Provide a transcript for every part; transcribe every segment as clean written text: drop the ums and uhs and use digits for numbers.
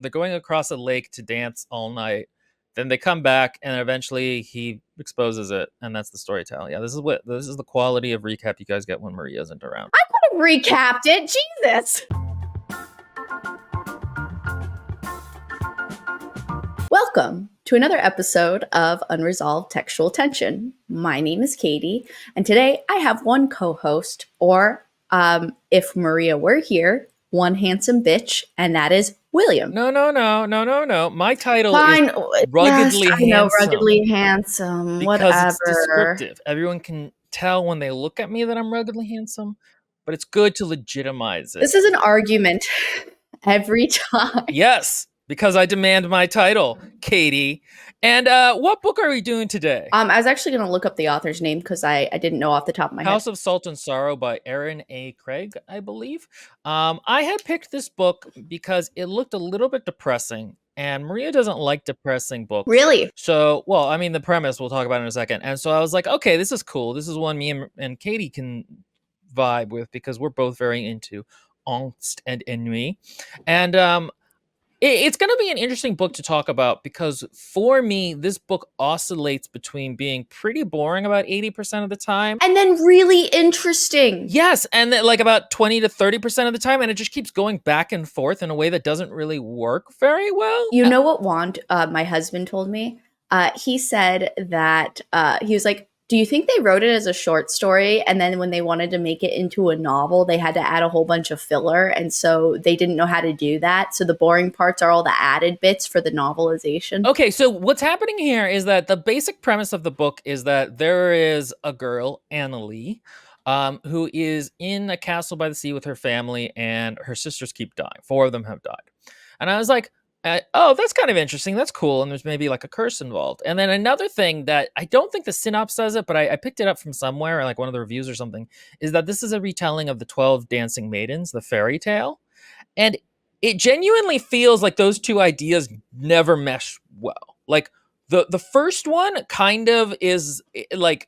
They're going across a lake to dance all night. Then they come back, and eventually he exposes it, and that's the storytelling. Yeah, this is the quality of recap you guys get when Maria isn't around. I could have recapped it. Jesus. Welcome to another episode of Unresolved Textual Tension. My name is Katie, and today I have one co-host, or if Maria were here, one handsome bitch, and that is William. No. My title Fine. is ruggedly yes, I know, handsome. ruggedly handsome. Because whatever. it's descriptive. Everyone can tell when they look at me that I'm ruggedly handsome, but it's good to legitimize it. This is an argument every time. Yes, because I demand my title, Katie. And what book are we doing today? I was actually going to look up the author's name because I didn't know off the top of my head. House of Salt and Sorrow by Erin A. Craig, I believe. I had picked this book because it looked a little bit depressing, and Maria doesn't like depressing books. Really? So, well, I mean, the premise we'll talk about in a second. And so I was like, okay, this is cool. This is one me and Katie can vibe with because we're both very into angst and ennui. And it's going to be an interesting book to talk about because for me, this book oscillates between being pretty boring about 80% of the time. And then really interesting. Yes, and then like about 20 to 30% of the time, and it just keeps going back and forth in a way that doesn't really work very well. You know what my husband told me? He said that he was like, do you think they wrote it as a short story, and then when they wanted to make it into a novel, they had to add a whole bunch of filler, and so they didn't know how to do that? So the boring parts are all the added bits for the novelization. Okay, so what's happening here is that the basic premise of the book is that there is a girl, Annalie, who is in a castle by the sea with her family, and her sisters keep dying. 4 of them have died. And I was like, oh, that's kind of interesting. That's cool. And there's maybe like a curse involved. And then another thing that I don't think the synopsis says it, but I picked it up from somewhere, like one of the reviews or something, is that this is a retelling of the 12 Dancing Maidens, the fairy tale. And it genuinely feels like those two ideas never mesh well. Like the first one kind of is like,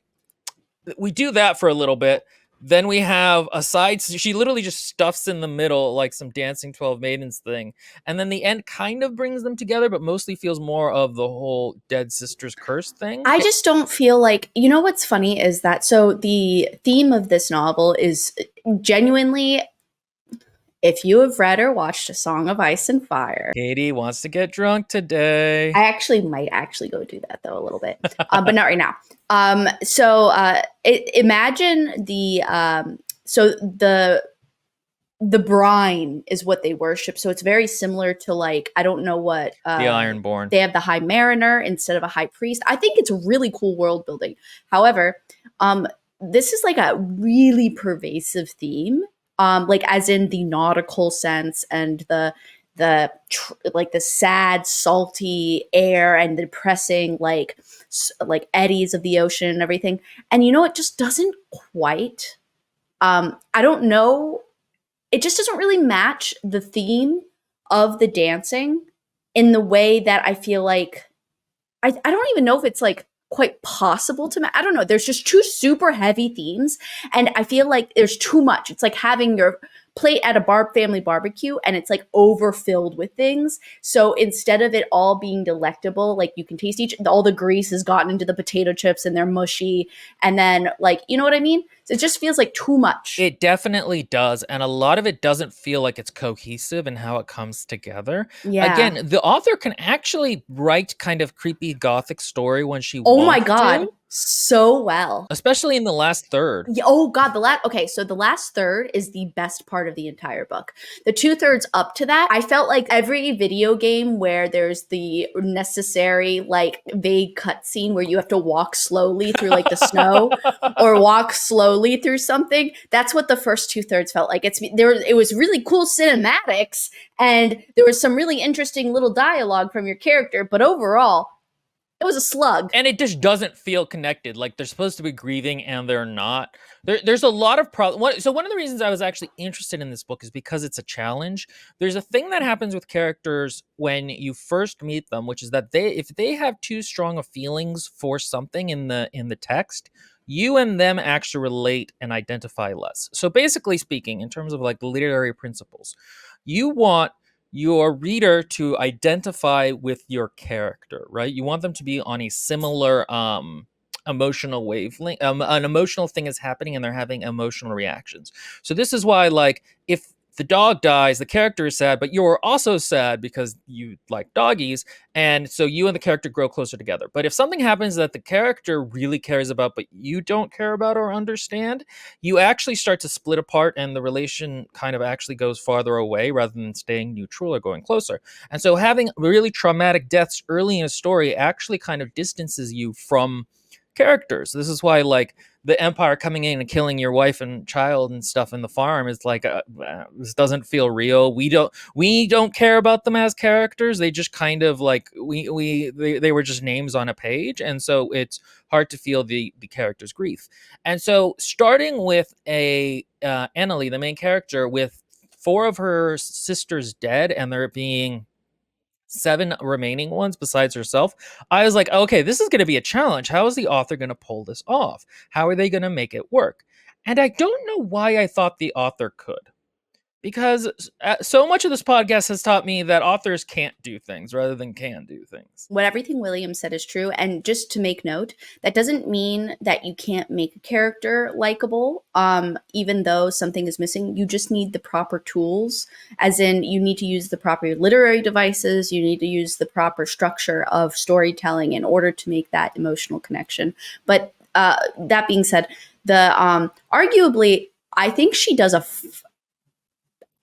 we do that for a little bit. Then we have a side, she literally just stuffs in the middle like some Dancing 12 Maidens thing. And then the end kind of brings them together, but mostly feels more of the whole dead sisters curse thing. I just don't feel like, you know what's funny is that, so the theme of this novel is genuinely, if you have read or watched A Song of Ice and Fire. Katie wants to get drunk today. I might go do that though a little bit, but not right now. Imagine the brine is what they worship. So it's very similar to like, I don't know what. The Ironborn. They have the High Mariner instead of a High Priest. I think it's really cool world building. However, this is like a really pervasive theme. Like as in the nautical sense and the sad, salty air and the depressing like eddies of the ocean and everything. And it just doesn't quite. I don't know. It just doesn't really match the theme of the dancing in the way that I feel like I don't even know if it's like quite possible to I don't know. There's just 2 super heavy themes, and I feel like there's too much. It's like having your plate at a family barbecue and it's like overfilled with things. So instead of it all being delectable, like you can taste all the grease has gotten into the potato chips and they're mushy, and then like, you know what I mean? So it just feels like too much. It definitely does, and a lot of it doesn't feel like it's cohesive in how it comes together. Yeah. Again, the author can actually write kind of creepy Gothic story when she Oh my wants God. to. So well, Especially in the last third. Oh God, so the last third is the best part of the entire book. The 2/3 up to that, I felt like every video game where there's the necessary like vague cutscene where you have to walk slowly through like the snow or walk slowly through something. That's what the first 2/3 felt like. It was really cool cinematics and there was some really interesting little dialogue from your character, but overall, it was a slug. And it just doesn't feel connected. Like they're supposed to be grieving and they're not. There's a lot of problems. So one of the reasons I was actually interested in this book is because it's a challenge. There's a thing that happens with characters when you first meet them, which is that if they have too strong of feelings for something in the text, you and them actually relate and identify less. So basically speaking, in terms of like literary principles, you want your reader to identify with your character, right? You want them to be on a similar emotional wavelength. An emotional thing is happening and they're having emotional reactions. So this is why, like, if the dog dies, the character is sad, but you're also sad because you like doggies, and so you and the character grow closer together. But if something happens that the character really cares about, but you don't care about or understand, you actually start to split apart, and the relation kind of actually goes farther away rather than staying neutral or going closer. And so having really traumatic deaths early in a story actually kind of distances you from characters. This is why, like, the Empire coming in and killing your wife and child and stuff in the farm is like, this doesn't feel real. We don't care about them as characters. They just kind of like they were just names on a page, and so it's hard to feel the character's grief. And so starting with a Annalie, the main character, with four of her sisters dead and there being seven remaining ones besides herself, I was like, okay, this is going to be a challenge. How is the author going to pull this off? How are they going to make it work? And I don't know why I thought the author could, because so much of this podcast has taught me that authors can't do things rather than can do things. What everything William said is true. And just to make note, that doesn't mean that you can't make a character likable, even though something is missing. You just need the proper tools, as in, you need to use the proper literary devices, you need to use the proper structure of storytelling in order to make that emotional connection. But that being said, the arguably, I think she does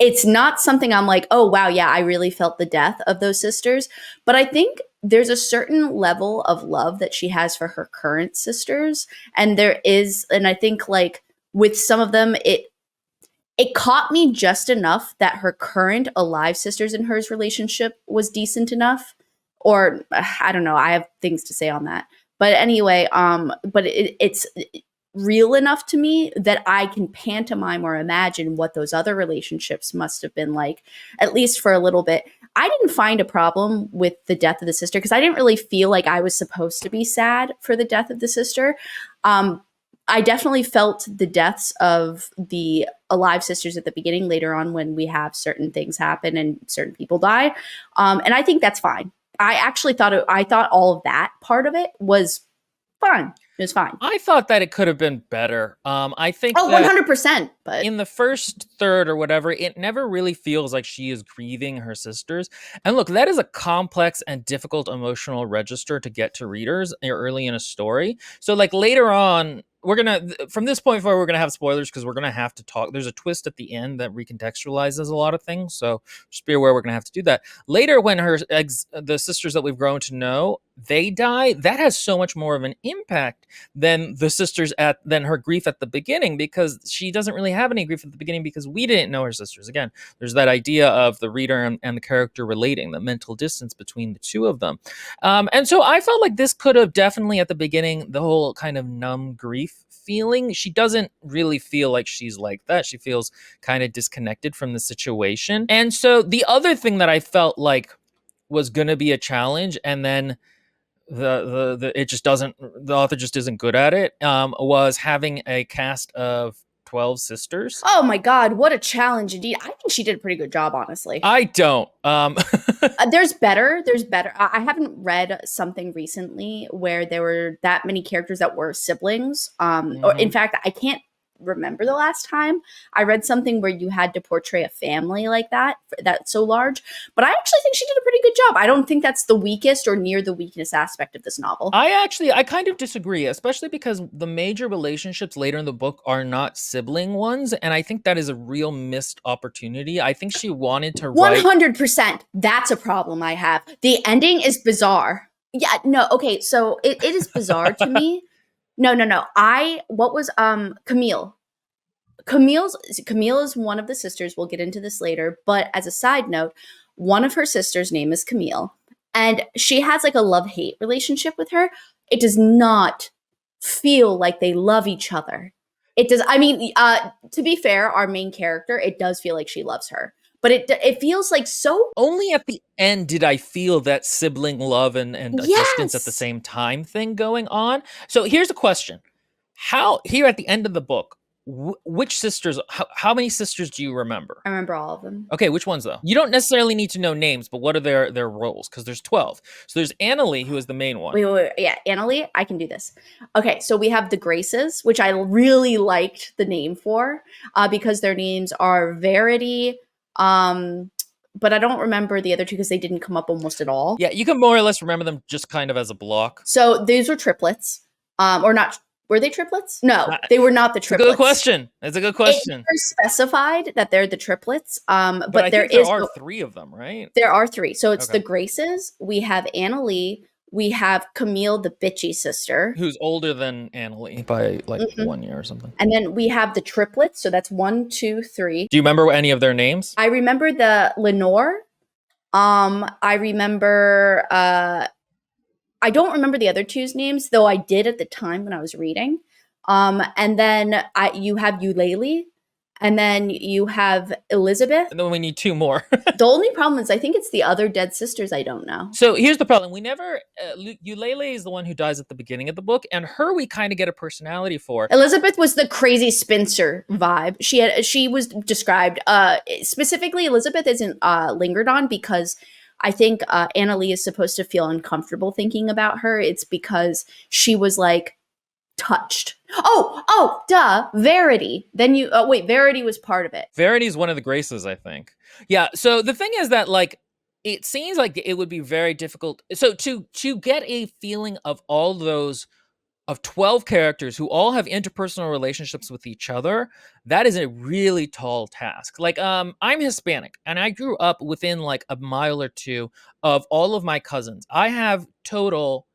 it's not something I'm like, oh, wow, yeah, I really felt the death of those sisters. But I think there's a certain level of love that she has for her current sisters. And there is, and I think, like, with some of them, it caught me just enough that her current alive sisters and hers relationship was decent enough. Or I don't know, I have things to say on that. But anyway, but it's real enough to me that I can pantomime or imagine what those other relationships must have been like, at least for a little bit. I didn't find a problem with the death of the sister because I didn't really feel like I was supposed to be sad for the death of the sister. I definitely felt the deaths of the alive sisters at the beginning, later on when we have certain things happen and certain people die. And I think that's fine. I actually I thought all of that part of it was fine. It was fine. I thought that it could have been better. I think Oh, that 100%. But in the first third or whatever, it never really feels like she is grieving her sisters. And look, that is a complex and difficult emotional register to get to readers early in a story. So, like, later on, from this point forward, we're gonna have spoilers because we're gonna have to talk. There's a twist at the end that recontextualizes a lot of things. So just be aware we're gonna have to do that later. When the sisters that we've grown to know, they die, that has so much more of an impact than than her grief at the beginning, because she doesn't really have any grief at the beginning because we didn't know her sisters. Again, there's that idea of the reader and the character relating, the mental distance between the two of them. And so I felt like this could have definitely, at the beginning, the whole kind of numb grief feeling. She doesn't really feel like she's like that. She feels kind of disconnected from the situation. And so the other thing that I felt like was going to be a challenge, and then it just doesn't, the author just isn't good at it, was having a cast of 12 sisters. oh my God, what a challenge indeed. I think she did a pretty good job, honestly. I don't. There's better. There's better. I haven't read something recently where there were that many characters that were siblings. Or in fact, I can't remember the last time I read something where you had to portray a family like that, that's so large. But I actually think she did a pretty good job. I don't think that's the weakest or near the weakest aspect of this novel. I kind of disagree, especially because the major relationships later in the book are not sibling ones, and I think that is a real missed opportunity. I think she wanted to write 100%. That's a problem I have. The ending is bizarre. Yeah, no, okay, so it is bizarre to me. No. What was Camille? Camille is one of the sisters. We'll get into this later, but as a side note, one of her sisters' name is Camille, and she has like a love-hate relationship with her. It does not feel like they love each other. It does. I mean, to be fair, our main character, it does feel like she loves her, but it feels like so. only at the end did I feel that sibling love and a distance at the same time thing going on. So here's a question. How, here at the end of the book, which sisters? How many sisters do you remember? I remember all of them. Okay, which ones though? You don't necessarily need to know names, but what are their roles? Because there's 12. So there's Annalie, who is the main one. Wait. Yeah, Annalie, I can do this. Okay, so we have the Graces, which I really liked the name for, because their names are Verity, but I don't remember the other two because they didn't come up almost at all. Yeah, you can more or less remember them just kind of as a block. So these were triplets, or not? Were they triplets? No, they were not the It's a triplets. good question. It's a good It question. never specified that they're the triplets, But but I there think there is are 3 of them, right? there are 3. So it's Okay. the Graces. We have Annalie. We have Camille, the bitchy sister, Who's older than Annalie by like Mhm. 1 year or something. And then we have the triplets. So that's 1, 2, 3. Do you remember any of their names? I remember the Lenore. I remember. I don't remember the other two's names, though I did at the time when I was reading. And then you have Eulalie, and then you have Elizabeth. And then we need 2 more. The only problem is I think it's the other dead sisters I don't know. So here's the problem. We never, Eulalie is the one who dies at the beginning of the book, and her we kind of get a personality for. Elizabeth was the crazy spinster vibe. She was described, specifically Elizabeth isn't lingered on because I think Annalie is supposed to feel uncomfortable thinking about her. It's because she was like touched. Oh, duh, Verity. Then you wait, Verity was part of it. Verity is one of the Graces, I think. Yeah. So the thing is that like it seems like it would be very difficult. So to get a feeling of all those of 12 characters who all have interpersonal relationships with each other, that is a really tall task. Like I'm Hispanic and I grew up within like a mile or 2 of all of my cousins. I have total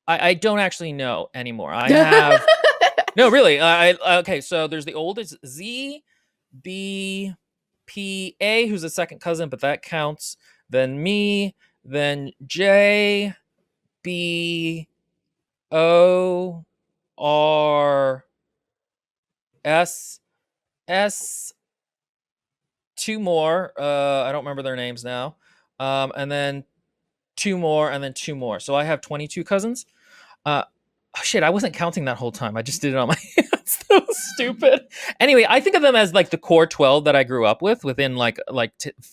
I don't actually know anymore. I have no, really. Okay, so there's the oldest Z, B, P, A, who's a second cousin, but that counts. Then me, then J, B, O, R, S, S, 2 more. I don't remember their names now. And then 2 more, and then 2 more. So I have 22 cousins. Oh shit, I wasn't counting that whole time. I just did it on my hands. So stupid. Anyway, I think of them as like the core 12 that I grew up with within like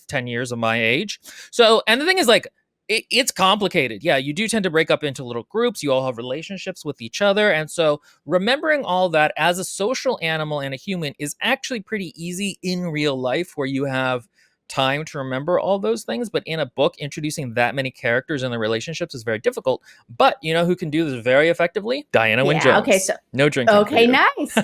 10 years of my age. So, and the thing is like it's complicated. Yeah, you do tend to break up into little groups. You all have relationships with each other. And so remembering all that as a social animal and a human is actually pretty easy in real life where you have time to remember all those things, but in a book introducing that many characters and the relationships is very difficult. But you know who can do this very effectively? Diana Wynne Jones. Okay, so no drinking. Okay, nice.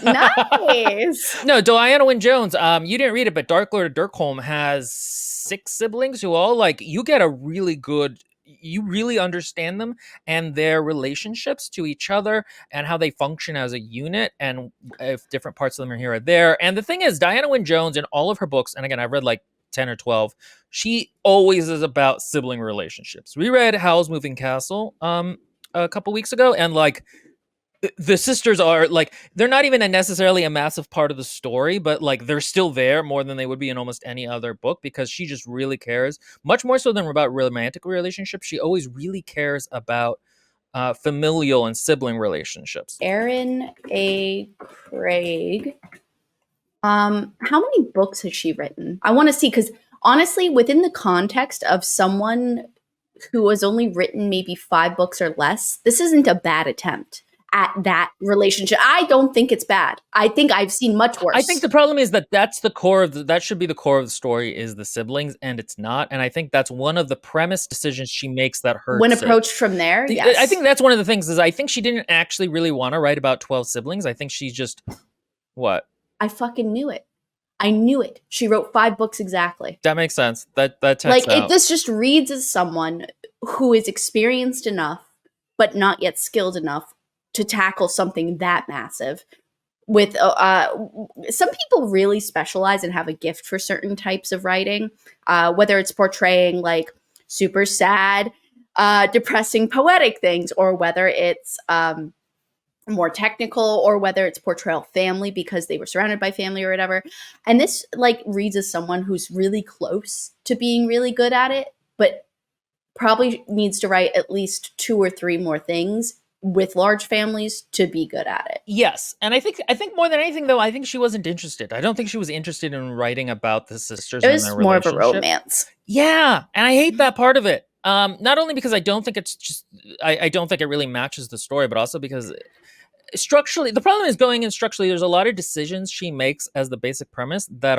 No, Diana Wynne Jones. You didn't read it, but Dark Lord of Dirkholm has 6 siblings who all like you get a really good. You really understand them and their relationships to each other and how they function as a unit and if different parts of them are here or there. And the thing is, Diana Wynne Jones in all of her books, and again, I've read like 10 or 12, she always is about sibling relationships. We read Howl's Moving Castle a couple weeks ago, and like the sisters are like they're not even necessarily a massive part of the story, but like they're still there more than they would be in almost any other book because she just really cares, much more so than about romantic relationships. She always really cares about familial and sibling relationships. Erin A. Craig. How many books has she written? I want to see because honestly, within the context of someone who has only written maybe 5 books or less, this isn't a bad attempt at that relationship. I don't think it's bad. I think I've seen much worse. I think the problem is that that's the core of that should be the core of the story is the siblings, and it's not. And I think that's one of the premise decisions she makes that hurts when it. approached from there. Yes. I think that's one of the things is I think she didn't actually really want to write about 12 siblings. I think she's just what? I fucking knew it. I knew it. She wrote 5 books exactly. That makes sense. That checks like out. This just reads as someone who is experienced enough, but not yet skilled enough to tackle something that massive. With some people really specialize and have a gift for certain types of writing, whether it's portraying like super sad, depressing, poetic things, or whether it's more technical, or whether it's portrayal family because they were surrounded by family or whatever. And this like reads as someone who's really close to being really good at it, but probably needs to write at least 2 or 3 more things with large families to be good at it. Yes, and I think more than anything though, I think she wasn't interested. I don't think she was interested in writing about the sisters It and their was more of a relationship. romance. Yeah, and I hate that part of it. Not only because I don't think it's just I don't think it really matches the story, but also because structurally the problem is going in structurally. There's a lot of decisions she makes as the basic premise that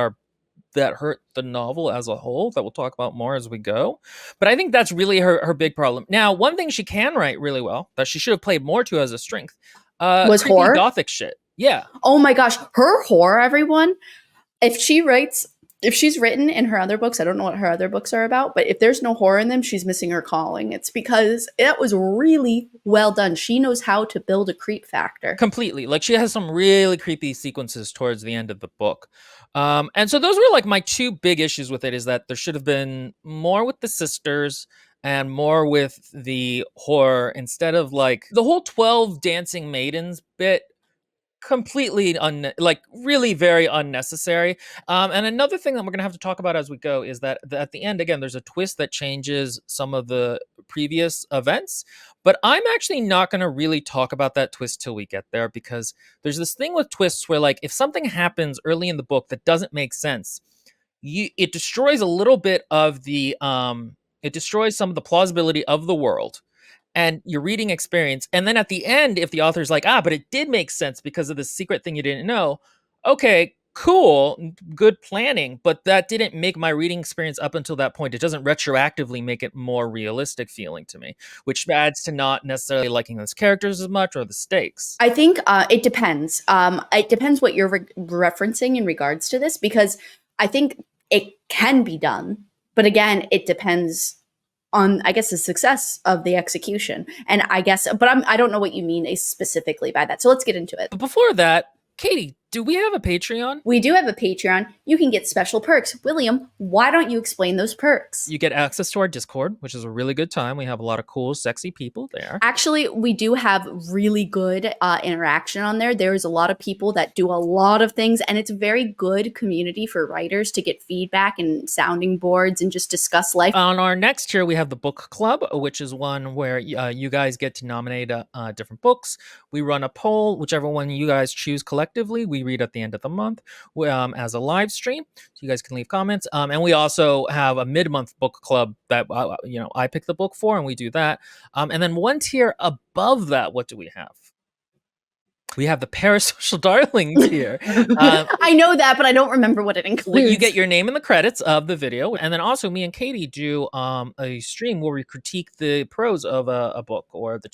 hurt the novel as a whole that we'll talk about more as we go. But I think that's really her big problem. Now, one thing she can write really well that she should have played more to as a strength, Was creepy horror. gothic shit. Yeah, Oh my gosh, her horror, everyone. If she writes, if she's written in her other books, I don't know what her other books are about, but if there's no horror in them, she's missing her calling. It's because it was really well done. She knows how to build a creep factor. completely. Like she has some really creepy sequences towards the end of the book. And so those were like my two big issues with it is that there should have been more with the sisters and more with the horror instead of like the whole 12 dancing maidens bit completely like really very unnecessary. And another thing that we're gonna have to talk about as we go is that at the end again there's a twist that changes some of the previous events, but I'm actually not going to really talk about that twist till we get there because there's this thing with twists where like if something happens early in the book that doesn't make sense, it destroys a little bit of the it destroys some of the plausibility of the world and your reading experience. And then at the end, if the author's like, but it did make sense because of the secret thing you didn't know, okay, cool, good planning, but that didn't make my reading experience up until that point. It doesn't retroactively make it more realistic feeling to me, which adds to not necessarily liking those characters as much or the stakes. I think it depends. It depends what you're referencing in regards to this, because I think it can be done, but again, it depends on, I guess, the success of the execution. And I guess, but I don't know what you mean specifically by that. So let's get into it. But before that, Katie, do we have a Patreon? We do have a Patreon. You can get special perks. William, why don't you explain those perks? You get access to our Discord, which is a really good time. We have a lot of cool, sexy people there. Actually, we do have really good interaction on there. There's a lot of people that do a lot of things, and it's a very good community for writers to get feedback and sounding boards and just discuss life. On our next tier, we have the book club, which is one where you guys get to nominate different books. We run a poll, whichever one you guys choose collectively. We read at the end of the month as a live stream, so you guys can leave comments. And we also have a mid-month book club that I pick the book for, and we do that. And then one tier above that, what do we have? We have the Parasocial Darling tier. I know that, but I don't remember what it includes. You get your name in the credits of the video. And then also me and Katie do a stream where we critique the prose of a book or the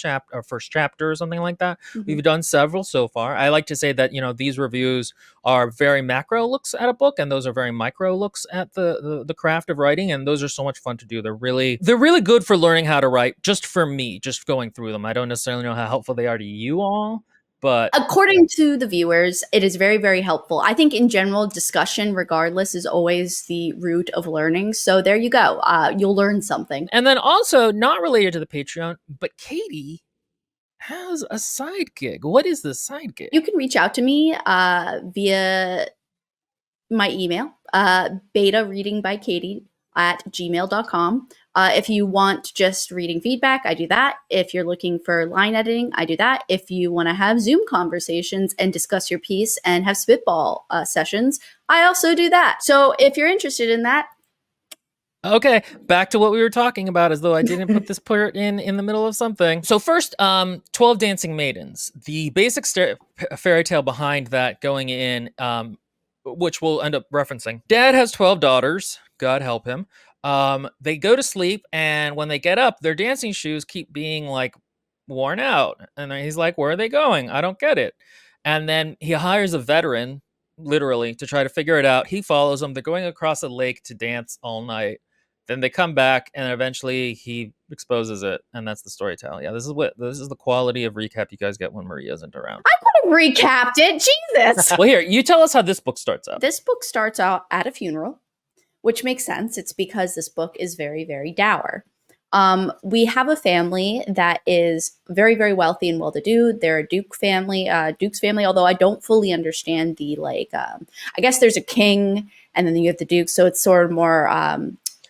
first chapter or something like that. Mm-hmm. We've done several so far. I like to say that, these reviews are very macro looks at a book, and those are very micro looks at the craft of writing. And those are so much fun to do. They're really good for learning how to write, just for me, just going through them. I don't necessarily know how helpful they are to you all. But according to the viewers, it is very, very helpful. I think in general, discussion, regardless, is always the root of learning. So there you go. You'll learn something. And then also, not related to the Patreon, but Katie has a side gig. What is the side gig? You can reach out to me via my email, betareadingbykatie@gmail.com. If you want just reading feedback, I do that. If you're looking for line editing, I do that. If you want to have Zoom conversations and discuss your piece and have spitball sessions, I also do that. So if you're interested in that. Okay, back to what we were talking about, as though I didn't put this part in the middle of something. So first, 12 Dancing Maidens. The basic fairy tale behind that going in, which we'll end up referencing. Dad has 12 daughters. God help him. They go to sleep, and when they get up, their dancing shoes keep being like worn out. And he's like, where are they going? I don't get it. And then he hires a veteran, literally, to try to figure it out. He follows them. They're going across a lake to dance all night. Then they come back, and eventually he exposes it, and that's the storytelling. Yeah, this is the quality of recap you guys get when Maria isn't around. I could have recapped it. Jesus. Well, here, you tell us how this book starts out. This book starts out at a funeral, which makes sense. It's because this book is very, very dour. We have a family that is very, very wealthy and well-to-do. They're a Duke's family, although I don't fully understand the, I guess there's a king and then you have the Duke. So it's sort of more,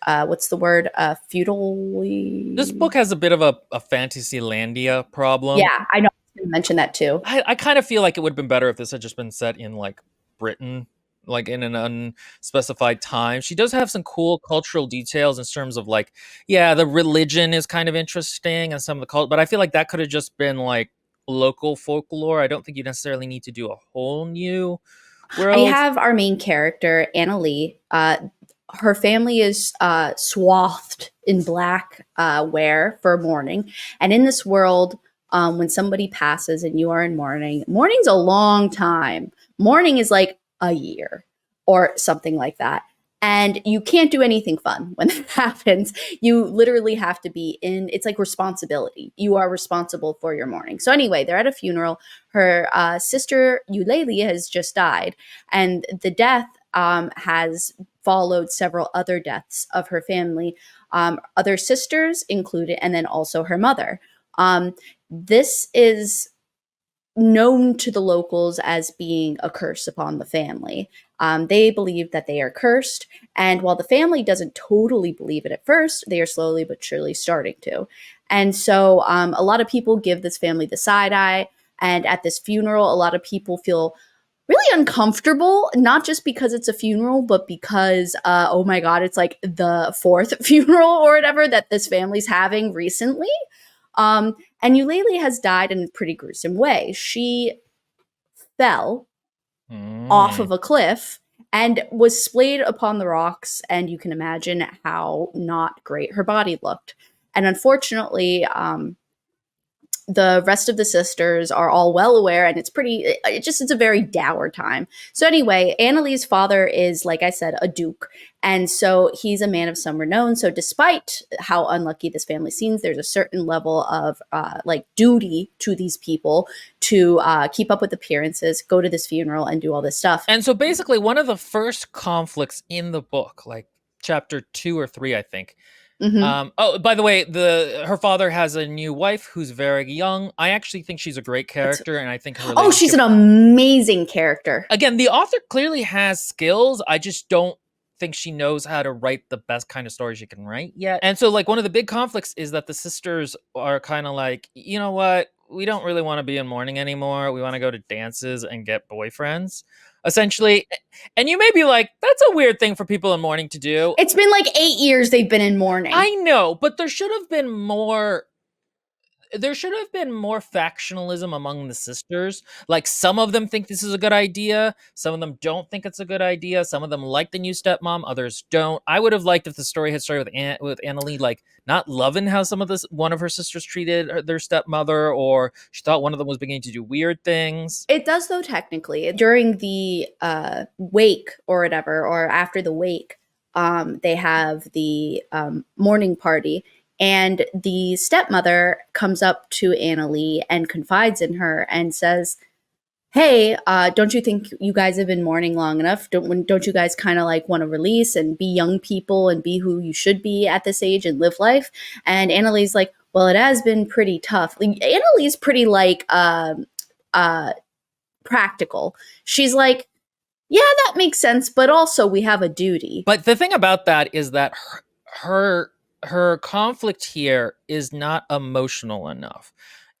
what's the word? This Feudally. book has a bit of a Fantasylandia problem. Yeah, I know. I was going to mention that too. I kind of feel like it would have been better if this had just been set in like Britain, like in an unspecified time. She does have some cool cultural details in terms of like, yeah, the religion is kind of interesting and some of the cult, but I feel like that could have just been like local folklore. I don't think you necessarily need to do a whole new I world. have our main character, Anna Lee. Her family is swathed in black wear for mourning. And in this world, when somebody passes and you are in mourning, mourning's a long time. Mourning is like a year or something like that. And you can't do anything fun when that happens. You literally have to be in, it's like responsibility. You are responsible for your mourning. So, anyway, they're at a funeral. Her sister, Eulalie, has just died. And the death has followed several other deaths of her family, other sisters included, and then also her mother. This is known to the locals as being a curse upon the family. They believe that they are cursed, and while the family doesn't totally believe it at first, they are slowly but surely starting to. And so a lot of people give this family the side eye, and at this funeral, a lot of people feel really uncomfortable, not just because it's a funeral, but because, oh my God, it's like the fourth funeral or whatever that this family's having recently. And Eulalie has died in a pretty gruesome way. She fell off Mm. of a cliff and was splayed upon the rocks, and you can imagine how not great her body looked. And unfortunately, the rest of the sisters are all well aware, and it's a very dour time. So anyway, Annalie's father is, like I said, a duke, and so he's a man of some renown. So despite how unlucky this family seems, there's a certain level of like duty to these people to keep up with appearances, go to this funeral, and do all this stuff. And so basically one of the first conflicts in the book, like chapter 2 or 3, I think. Hmm. Oh, by the way, the her father has a new wife who's very young. I actually think she's a great It's character, and I think her Oh, she's relationship, an amazing character. again, the author clearly has skills. I just don't think she knows how to write the best kind of story she can write yet. And so, like, one of the big conflicts is that the sisters are kind of like, you know what? We don't really want to be in mourning anymore. We want to go to dances and get boyfriends, essentially. And you may be like, that's a weird thing for people in mourning to do. It's been like 8 years they've been in mourning. I know, but there should have been more factionalism among the sisters. Like, some of them think this is a good idea, some of them don't think it's a good idea, some of them like the new stepmom, others don't. I would have liked if the story had started with Annalie like not loving how some of this one of her sisters treated their stepmother, or she thought one of them was beginning to do weird things. It does, though, technically. During the wake or whatever, or after the wake, they have the morning party, and the stepmother comes up to Annalie and confides in her and says, "Hey, don't you think you guys have been mourning long enough? Don't you guys kind of like want to release and be young people and be who you should be at this age and live life?" And Annalie's like, "Well, it has been pretty tough." Like, Annalie's pretty like uh, practical. She's like, "Yeah, that makes sense, but also we have a duty." But the thing about that is that her her conflict here is not emotional enough.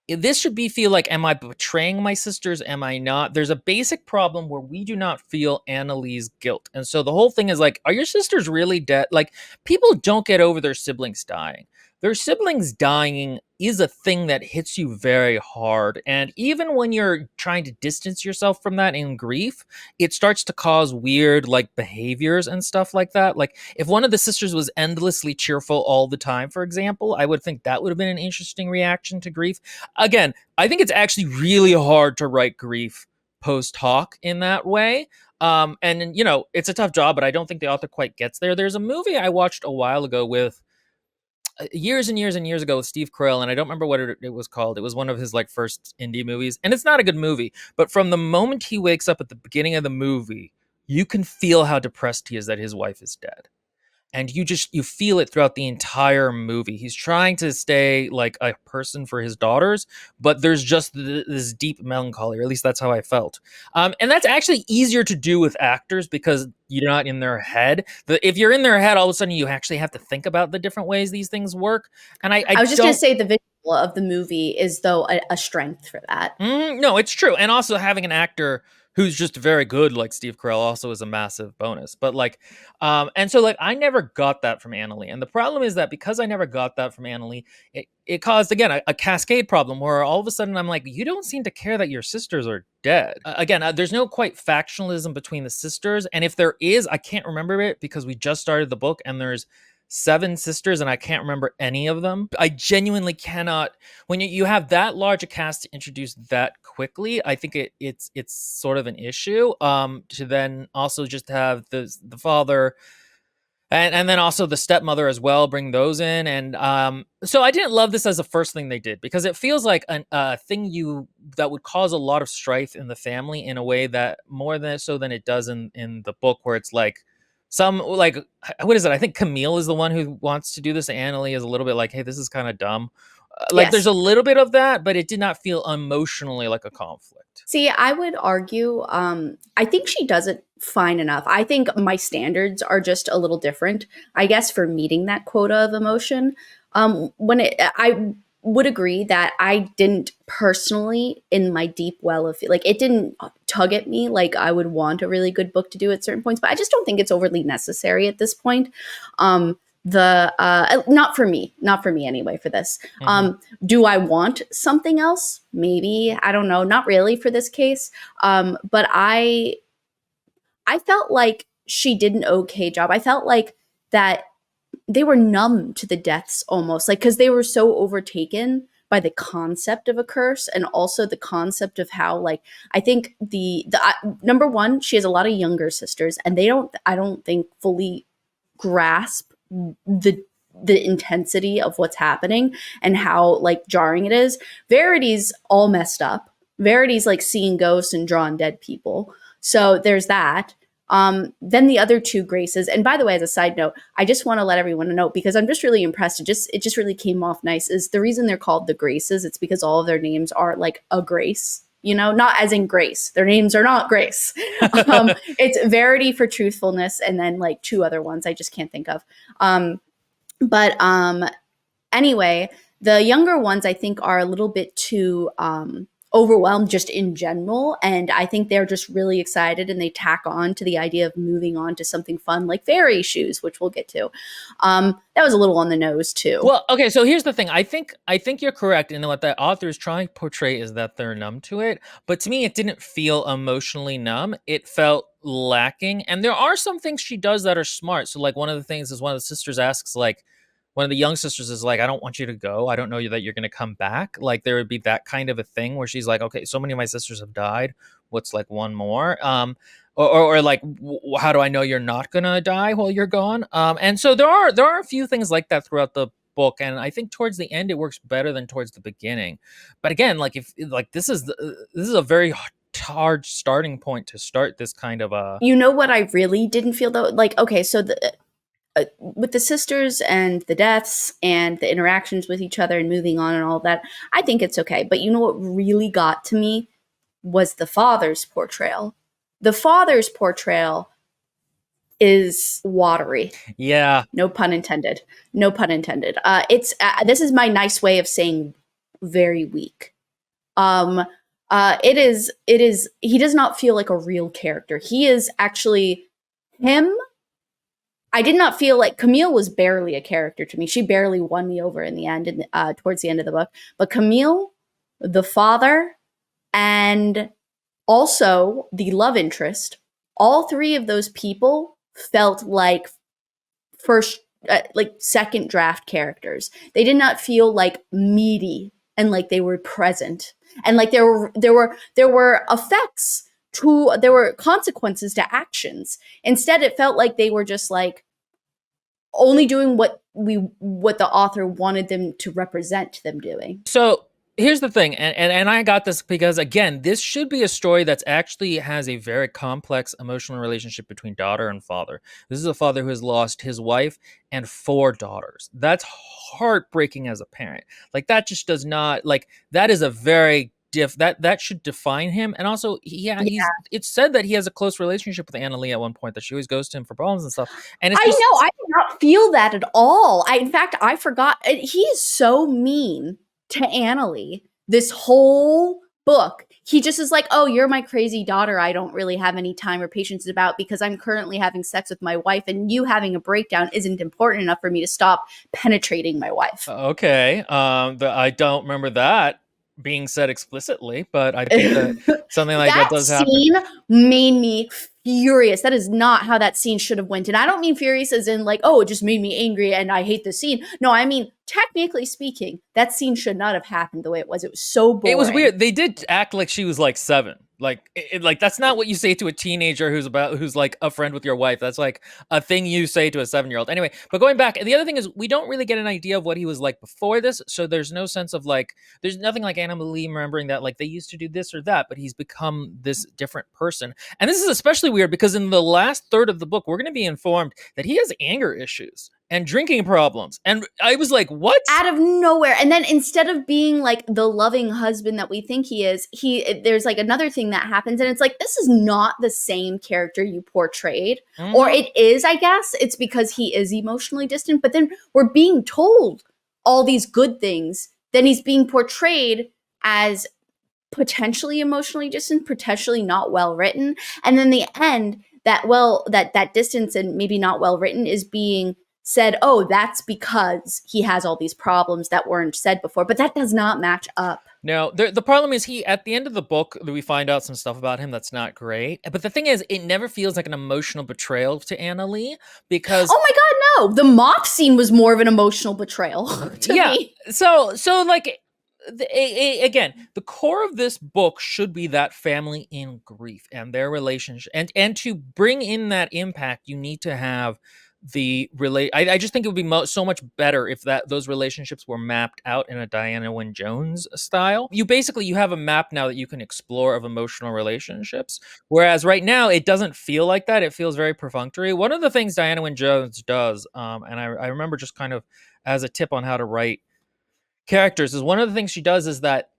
This should be feel like, am I betraying my sisters? Am I not? There's a basic problem where we do not feel Annalie's guilt. And so the whole thing is like, are your sisters really dead? Like, people don't get over their siblings dying. Their siblings dying is a thing that hits you very hard. And even when you're trying to distance yourself from that in grief, it starts to cause weird like behaviors and stuff like that. Like, if one of the sisters was endlessly cheerful all the time, for example, I would think that would have been an interesting reaction to grief. Again, I think it's actually really hard to write grief post hoc in that way. And it's a tough job, but I don't think the author quite gets there. There's a movie I watched a while ago with years and years and years ago with Steve Carell, and I don't remember what it was called. It was one of his like first indie movies, and it's not a good movie. But from the moment he wakes up at the beginning of the movie, you can feel how depressed he is that his wife is dead. and you feel it throughout the entire movie. He's trying to stay like a person for his daughters, but there's just this deep melancholy, or at least that's how I felt. And that's actually easier to do with actors because you're not in their head. If you're in their head, all of a sudden you actually have to think about the different ways these things work. And I I was just going to don't. say the visual of the movie is though a strength for that. No, it's true. And also having an actor who's just very good, like Steve Carell, also is a massive bonus. But like, and so like I never got that from Annalie. And the problem is that because I never got that from Annalie, it caused again a cascade problem where all of a sudden I'm like, you don't seem to care that your sisters are dead. Again, there's no quite factionalism between the sisters, and if there is, I can't remember it because we just started the book and there's 7 sisters and I can't remember any of them. I genuinely cannot, when you have that large a cast to introduce that quickly, I think it's sort of an issue. To then also just have the father and then also the stepmother as well, bring those in. And so I didn't love this as the first thing they did because it feels like a thing that would cause a lot of strife in the family in a way that more than so than it does in the book, where it's like some like what is it? I think Camille is the one who wants to do this. Annalie is a little bit like, hey, this is kind of dumb. Like there's Yes. a little bit of that, but it did not feel emotionally like a conflict. See, I would argue, I think she does it fine enough. I think my standards are just a little different, I guess, for meeting that quota of emotion. I would agree that I didn't personally, in my deep well of like, it didn't tug at me like I would want a really good book to do at certain points, but I just don't think it's overly necessary at this point. The not for me anyway for this. Mm-hmm. Do I want something else? Maybe. I don't know. Not really for this case. But I felt like she did an okay job. I felt like that they were numb to the deaths almost, like because they were so overtaken by the concept of a curse and also the concept of how, like, I think number one, she has a lot of younger sisters and I don't think fully grasp the intensity of what's happening and how like jarring it is. Verity's all messed up. Verity's like seeing ghosts and drawing dead people. So there's that. Then the other two Graces, and by the way, as a side note, I just want to let everyone know because I'm just really impressed. It just really came off nice. Is the reason they're called the Graces? It's because all of their names are like a Grace. You know, not as in Grace. Their names are not Grace. It's Verity for truthfulness, and then like two other ones I just can't think of. But anyway, the younger ones I think are a little bit too overwhelmed just in general. And I think they're just really excited and they tack on to the idea of moving on to something fun like fairy shoes, which we'll get to. That was a little on the nose too. Well, okay, so here's the thing. I think you're correct in what the author is trying to portray is that they're numb to it, but to me it didn't feel emotionally numb. It felt lacking. And there are some things she does that are smart. So like one of the things is one of the sisters asks like one of the young sisters is like, I don't want you to go. I don't know that you're going to come back. Like there would be that kind of a thing where she's like, okay, so many of my sisters have died. What's like one more? Or like, how do I know you're not going to die while you're gone? And so there are a few things like that throughout the book. And I think towards the end, it works better than towards the beginning. But again, like if like this is a very hard starting point to start this kind of a. You know what I really didn't feel though? Like, okay, so with the sisters and the deaths and the interactions with each other and moving on and all that, I think it's okay. But you know what really got to me was the father's portrayal. The father's portrayal is watery. Yeah. No pun intended. No pun intended. It's this is my nice way of saying very weak. It is he does not feel like a real character. He is actually him. I did not feel like Camille was barely a character to me. She barely won me over in the end, towards the end of the book. But Camille, the father, and also the love interest, all three of those people felt like like second draft characters. They did not feel like meaty and like they were present, and like there were effects there were consequences to actions. Instead, it felt like they were just like only doing what the author wanted them to represent them doing. So Here's the thing, and I got this because again, this should be a story that's actually has a very complex emotional relationship between daughter and father. This is a father who has lost his wife and four daughters. That's heartbreaking as a parent. Like that just does not like that is a very that should define him. And also, yeah, Yeah. it's said that he has a close relationship with Anna Lee at one point. That she always goes to him for problems and stuff. And it's I just know. I did not feel that at all. In fact, I forgot. He is so mean to Annalie this whole book. He just is like, "Oh, you're my crazy daughter. I don't really have any time or patience about because I'm currently having sex with my wife, and you having a breakdown isn't important enough for me to stop penetrating my wife." okay. I don't remember that being said explicitly, but I think that something like that That does happen. scene made me furious. That is not how that scene should have went. And I don't mean furious as in like, oh, it just made me angry and I hate the scene. No, I mean technically speaking, that scene should not have happened the way it was. It was so It was boring. weird. They did act like she was like 7. Like that's not what you say to a teenager who's like a friend with your wife. That's like a thing you say to a 7-year-old. Anyway, but going back, the other thing is we don't really get an idea of what he was like before this. So there's no sense of like there's nothing like Anna Lee remembering that like they used to do this or that, but he's become this different person. And this is especially weird because in the last third of the book, we're going to be informed that he has anger issues and drinking problems. And I was like, what? Out of nowhere. And then instead of being like the loving husband that we think he is, there's like another thing that happens and it's like this is not the same character you portrayed. Or Mm-hmm. it is, I guess. It's because he is emotionally distant, but then we're being told all these good things. Then he's being portrayed as potentially emotionally distant, potentially not well written. And then the end, that distance and maybe not well written is being said, oh, that's because he has all these problems that weren't said before. But that does not match up. No, the problem is he at the end of the book we find out some stuff about him that's not great. But the thing is, it never feels like an emotional betrayal to Anna Lee because Oh my God, no. The mop scene was more of an emotional betrayal to yeah. me. So like again, the core of this book should be that family in grief and their relationship, and to bring in that impact, you need to have the relate. I just think it would be so much better if that those relationships were mapped out in a Diana Wynne Jones style. You have a map now that you can explore of emotional relationships, whereas right now it doesn't feel like that. It feels very perfunctory. One of the things Diana Wynne Jones does, and I remember just kind of as a tip on how to write characters is one of the things she does is that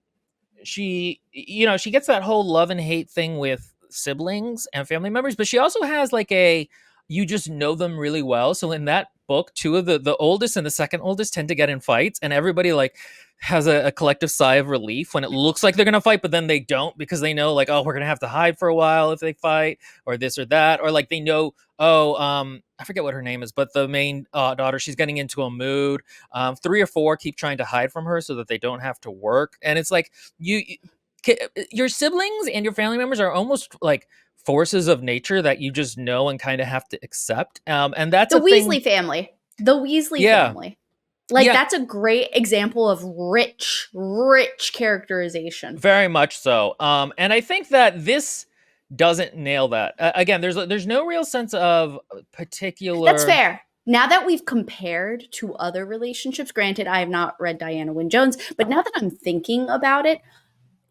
she gets that whole love and hate thing with siblings and family members, but she also has like a you just know them really well. So in that book, two of the oldest and the second oldest tend to get in fights, and everybody like has a collective sigh of relief when it looks like they're gonna fight, but then they don't because they know like, oh, we're gonna have to hide for a while if they fight, or this or that, or like they know, oh, I forget what her name is, but the main daughter, she's getting into a mood. 3 or 4 keep trying to hide from her so that they don't have to work, and it's like you your siblings and your family members are almost like forces of nature that you just know and kind of have to accept. And that's The a thing. Weasley family. The Weasley Yeah. family. Like, Yeah. that's a great example of rich, rich characterization. Very much so. And I think that this doesn't nail that. Again, there's no real sense of That's particular. fair. Now that we've compared to other relationships, granted, I have not read Diana Wynne Jones, but now that I'm thinking about it,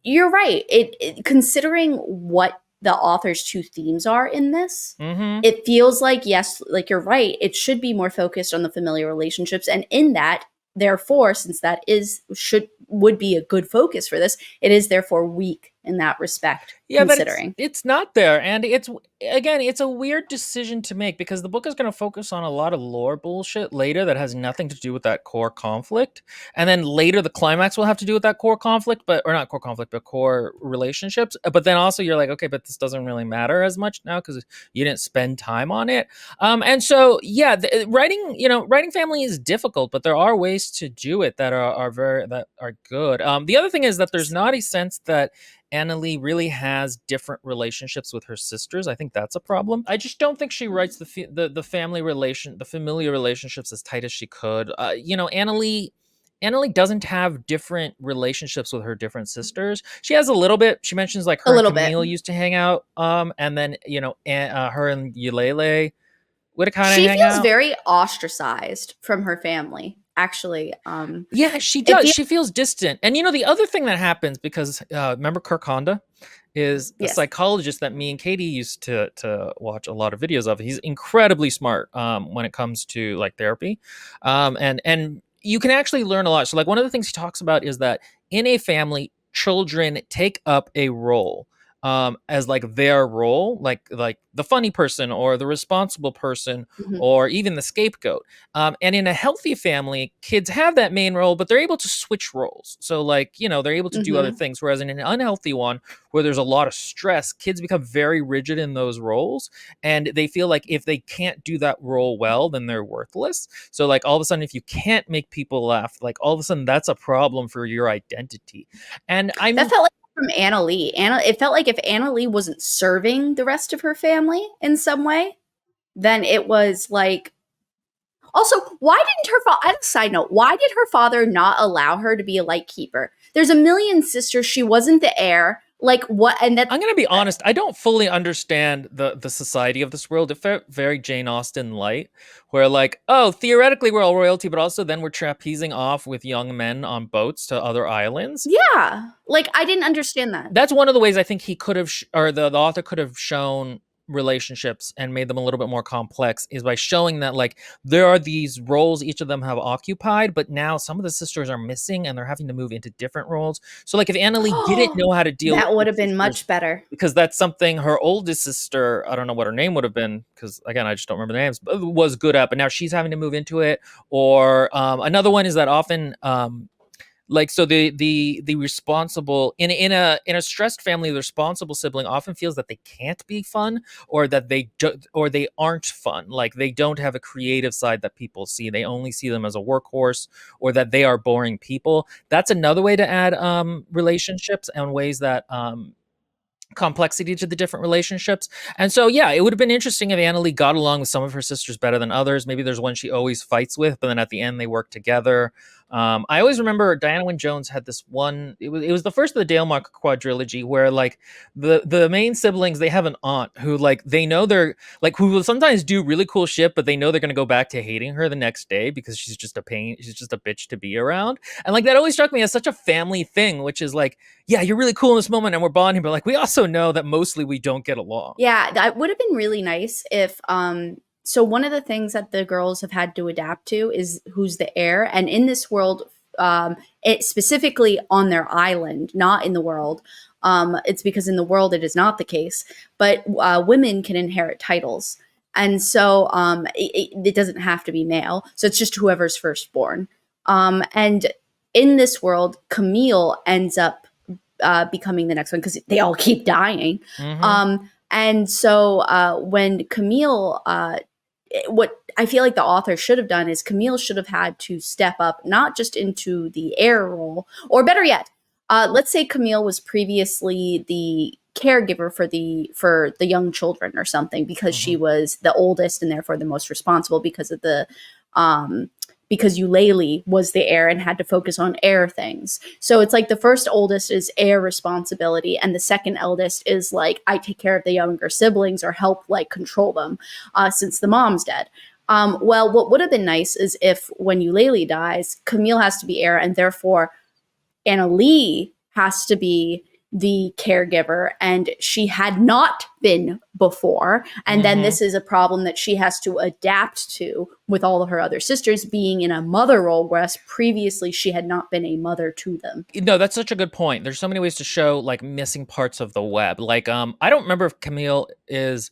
you're right. Considering what the author's two themes are in this, Mm-hmm. it feels like yes, like you're right. It should be more focused on the familiar relationships, and in that, therefore, since that is should would be a good focus for this, it is therefore weak in that respect. Yeah, but Considering it's not there, and it's again, it's a weird decision to make because the book is going to focus on a lot of lore bullshit later that has nothing to do with that core conflict, and then later the climax will have to do with that core conflict, but or not core conflict, but core relationships. But then also you're like, okay, but this doesn't really matter as much now because you didn't spend time on it. And so yeah, writing family is difficult, but there are ways to do it that are very that are good. The other thing is that there's not a sense that Annalie really has different relationships with her sisters. I think that's a problem. I just don't think she writes the family relation, the familiar relationships as tight as she could. Annalie doesn't have different relationships with her different sisters. She has a little bit. She mentions like a her and little bit, Camille used to hang out. And then her and Eulele would kind of she hang feels out. very ostracized from her family. actually. Yeah, she It does. feels She feels distant. And the other thing that happens because remember Kirk Honda is a yes. psychologist that me and Katie used to watch a lot of videos of. He's incredibly smart when it comes to like therapy, and you can actually learn a lot. So like one of the things he talks about is that in a family, children take up a role as like their role, like the funny person or the responsible person Mhm. or even the scapegoat. And in a healthy family, kids have that main role, but they're able to switch roles. So, like, they're able to do other Mhm. things. Whereas in an unhealthy one, where there's a lot of stress, kids become very rigid in those roles. And they feel like if they can't do that role well, then they're worthless. So, like, all of a sudden, if you can't make people laugh, like, all of a sudden, that's a problem for your identity. And That I'm felt like from Anna Lee. It felt like if Anna Lee wasn't serving the rest of her family in some way, then it was like. Also, why didn't her father? As a side note, why did her father not allow her to be a light keeper? There's a million sisters. She wasn't the heir. Like what? And that I'm gonna be honest. I don't fully understand the society of this world. It felt very Jane Austen light, where like, oh, theoretically we're all royalty, but also then we're trapezing off with young men on boats to other islands. yeah. Like I didn't understand that. That's one of the ways I think he could have, or the author could have shown relationships and made them a little bit more complex is by showing that like there are these roles each of them have occupied, but now some of the sisters are missing and they're having to move into different roles. So like if Annalie didn't know how to deal with That would the have been sisters, much better. because that's something her oldest sister, I don't know what her name would have been because again I just don't remember the names, but was good at, but now she's having to move into it. Or another one is that often like so the responsible in a stressed family, the responsible sibling often feels that they can't be fun, or that or they aren't fun, like they don't have a creative side that people see, they only see them as a workhorse, or that they are boring people. That's another way to add relationships and ways that complexity to the different relationships. And so, yeah, it would have been interesting if Annalie got along with some of her sisters better than others. Maybe there's one she always fights with, but then at the end they work together. I always remember Diana Wynne Jones had this one. It was the first of the Dale Mark quadrilogy where like the main siblings, they have an aunt who like they know they're like who will sometimes do really cool shit, but they know they're gonna go back to hating her the next day because she's just a pain. She's just a bitch to be around. And like that always struck me as such a family thing, which is like, yeah, you're really cool in this moment and we're bonding, but like we also know that mostly we don't get along. Yeah, that would have been really nice if so one of the things that the girls have had to adapt to is who's the heir, and in this world it specifically on their island, not in the world. It's because in the world it is not the case, but women can inherit titles. And so it doesn't have to be male. So it's just whoever's firstborn. And in this world, Camille ends up becoming the next one because they all keep dying. Mm-hmm. And so when Camille, what I feel like the author should have done is Camille should have had to step up, not just into the heir role, or better yet, let's say Camille was previously the caregiver for the young children or something because Mm-hmm. she was the oldest and therefore the most responsible because of the um because Eulalie was the heir and had to focus on heir things. So it's like the first oldest is heir responsibility, and the second eldest is like I take care of the younger siblings or help like control them, since the mom's dead. Well, what would have been nice is if when Eulalie dies, Camille has to be heir, and therefore Anna Lee has to be the caregiver, and she had not been before. And then Mm-hmm. this is a problem that she has to adapt to with all of her other sisters being in a mother role, whereas previously she had not been a mother to them. No, that's such a good point. There's so many ways to show like missing parts of the web. Like, I don't remember if Camille is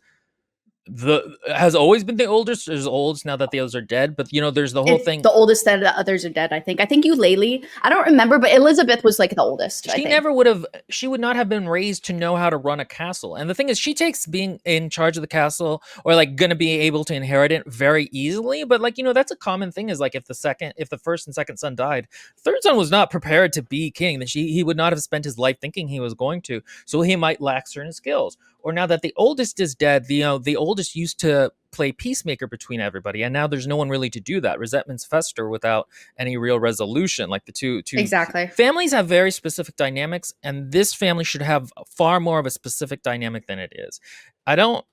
the has always been the oldest or is oldest now that the others are dead. But there's the whole It's thing. the oldest that the others are dead, I think. I think Eulalie, I don't remember, but Elizabeth was like the oldest, I She think. never would have she would not have been raised to know how to run a castle. And the thing is, she takes being in charge of the castle or like gonna be able to inherit it very easily. But like, that's a common thing is like if the first and second son died, third son was not prepared to be king, that he would not have spent his life thinking he was going to. So he might lack certain skills. Or now that the oldest is dead, the oldest used to play peacemaker between everybody, and now there's no one really to do that. Resentments fester without any real resolution. Like the two Exactly. families have very specific dynamics, and this family should have far more of a specific dynamic than it is. I don't,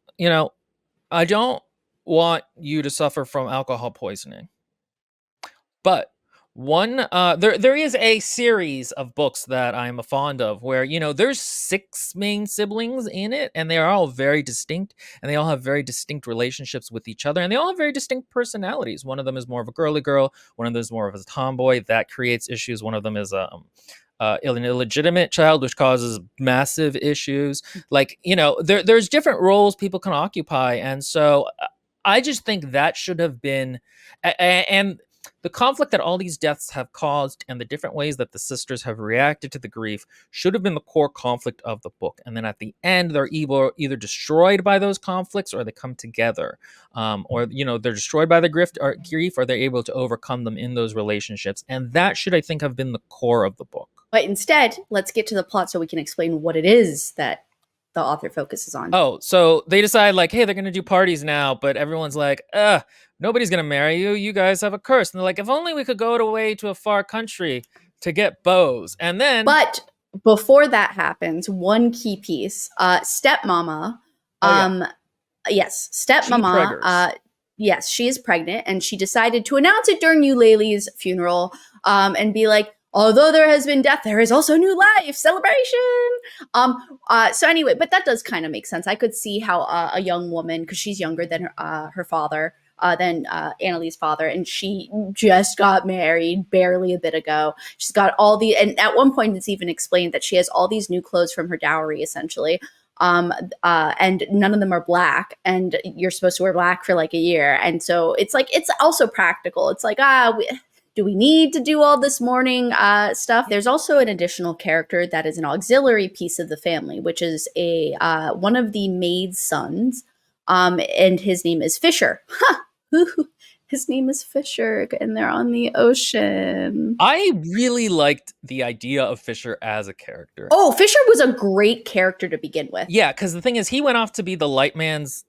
I don't want you to suffer from alcohol poisoning, but There is a series of books that I'm fond of where, there's six main siblings in it, and they are all very distinct, and they all have very distinct relationships with each other, and they all have very distinct personalities. One of them is more of a girly girl, one of them is more of a tomboy. That creates issues. One of them is an illegitimate child, which causes massive issues. Like, there's different roles people can occupy, and so I just think that should have been, and the conflict that all these deaths have caused and the different ways that the sisters have reacted to the grief should have been the core conflict of the book. And then at the end, they're either destroyed by those conflicts, or they come together, or they're destroyed by the grief, or they're able to overcome them in those relationships. And that should, I think, have been the core of the book. But instead, let's get to the plot so we can explain what it is that the author focuses on. Oh, so they decide, like, hey, they're going to do parties now, but everyone's like, nobody's going to marry you. You guys have a curse. And they're like, if only we could go away to a far country to get bows. And then. But before that happens, one key piece, stepmama. Yes, stepmama. Yes, she is pregnant, and she decided to announce it during Eulalie's funeral, and be like, although there has been death, there is also new life, celebration. So anyway, but that does kind of make sense. I could see how a young woman, because she's younger than her father, than Annalie's father, and she just got married barely a bit ago. She's got and at one point it's even explained that she has all these new clothes from her dowry, essentially. And none of them are black, and you're supposed to wear black for like a year. And so it's like, it's also practical. It's like, do we need to do all this mourning stuff? There's also an additional character that is an auxiliary piece of the family, which is one of the maid's sons, and his name is Fisher. His name is Fisher, and they're on the ocean. I really liked the idea of Fisher as a character. Oh, Fisher was a great character to begin with. Yeah, because the thing is, he went off to be the lighthouse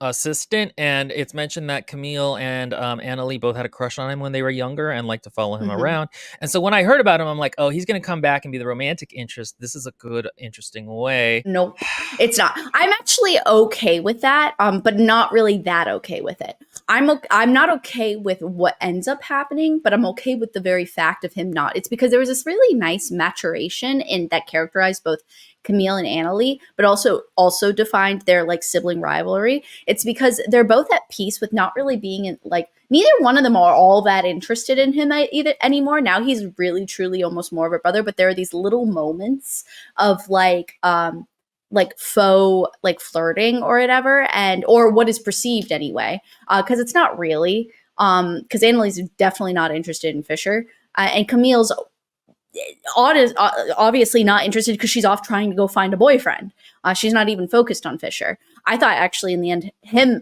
assistant, and it's mentioned that Camille and Annalie both had a crush on him when they were younger and liked to follow him around. And so when I heard about him, I'm like, oh, he's going to come back and be the romantic interest. This is a good, interesting way. Nope, it's not. I'm actually okay with that, but not really that okay with it. I'm not okay with what ends up happening, but I'm okay with the very fact of him not. It's because there was this really nice maturation in that characterized both Camille and Annalie, but also defined their like sibling rivalry. It's because they're both at peace with not really being in, like, neither one of them are all that interested in him either anymore. Now he's really truly almost more of a brother, but there are these little moments of like faux like flirting or whatever, or what is perceived anyway, because it's not really, because Annalie's definitely not interested in Fisher, and Camille's obviously not interested because she's off trying to go find a boyfriend. She's not even focused on Fisher. I thought actually in the end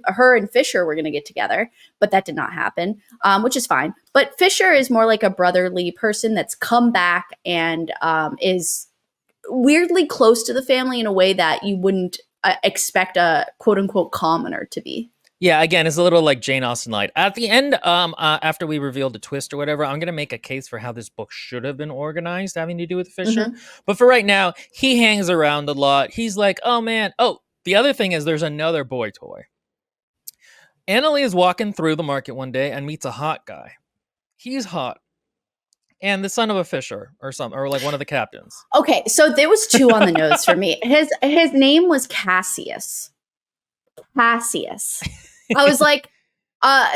her and Fisher were going to get together, but that did not happen, which is fine. But Fisher is more like a brotherly person that's come back and is weirdly close to the family in a way that you wouldn't expect a quote unquote commoner to be. Yeah, again, it's a little like Jane Austen light. At the end, after we revealed the twist or whatever, I'm going to make a case for how this book should have been organized, having to do with Fisher. But for right now, he hangs around a lot. He's like, oh man. Oh, the other thing is there's another boy toy. Annalie is walking through the market one day and meets a hot guy. He's hot. And the son of a fisher or like one of the captains. Okay, so there was two on the nose for me. His name was Cassius. I was like,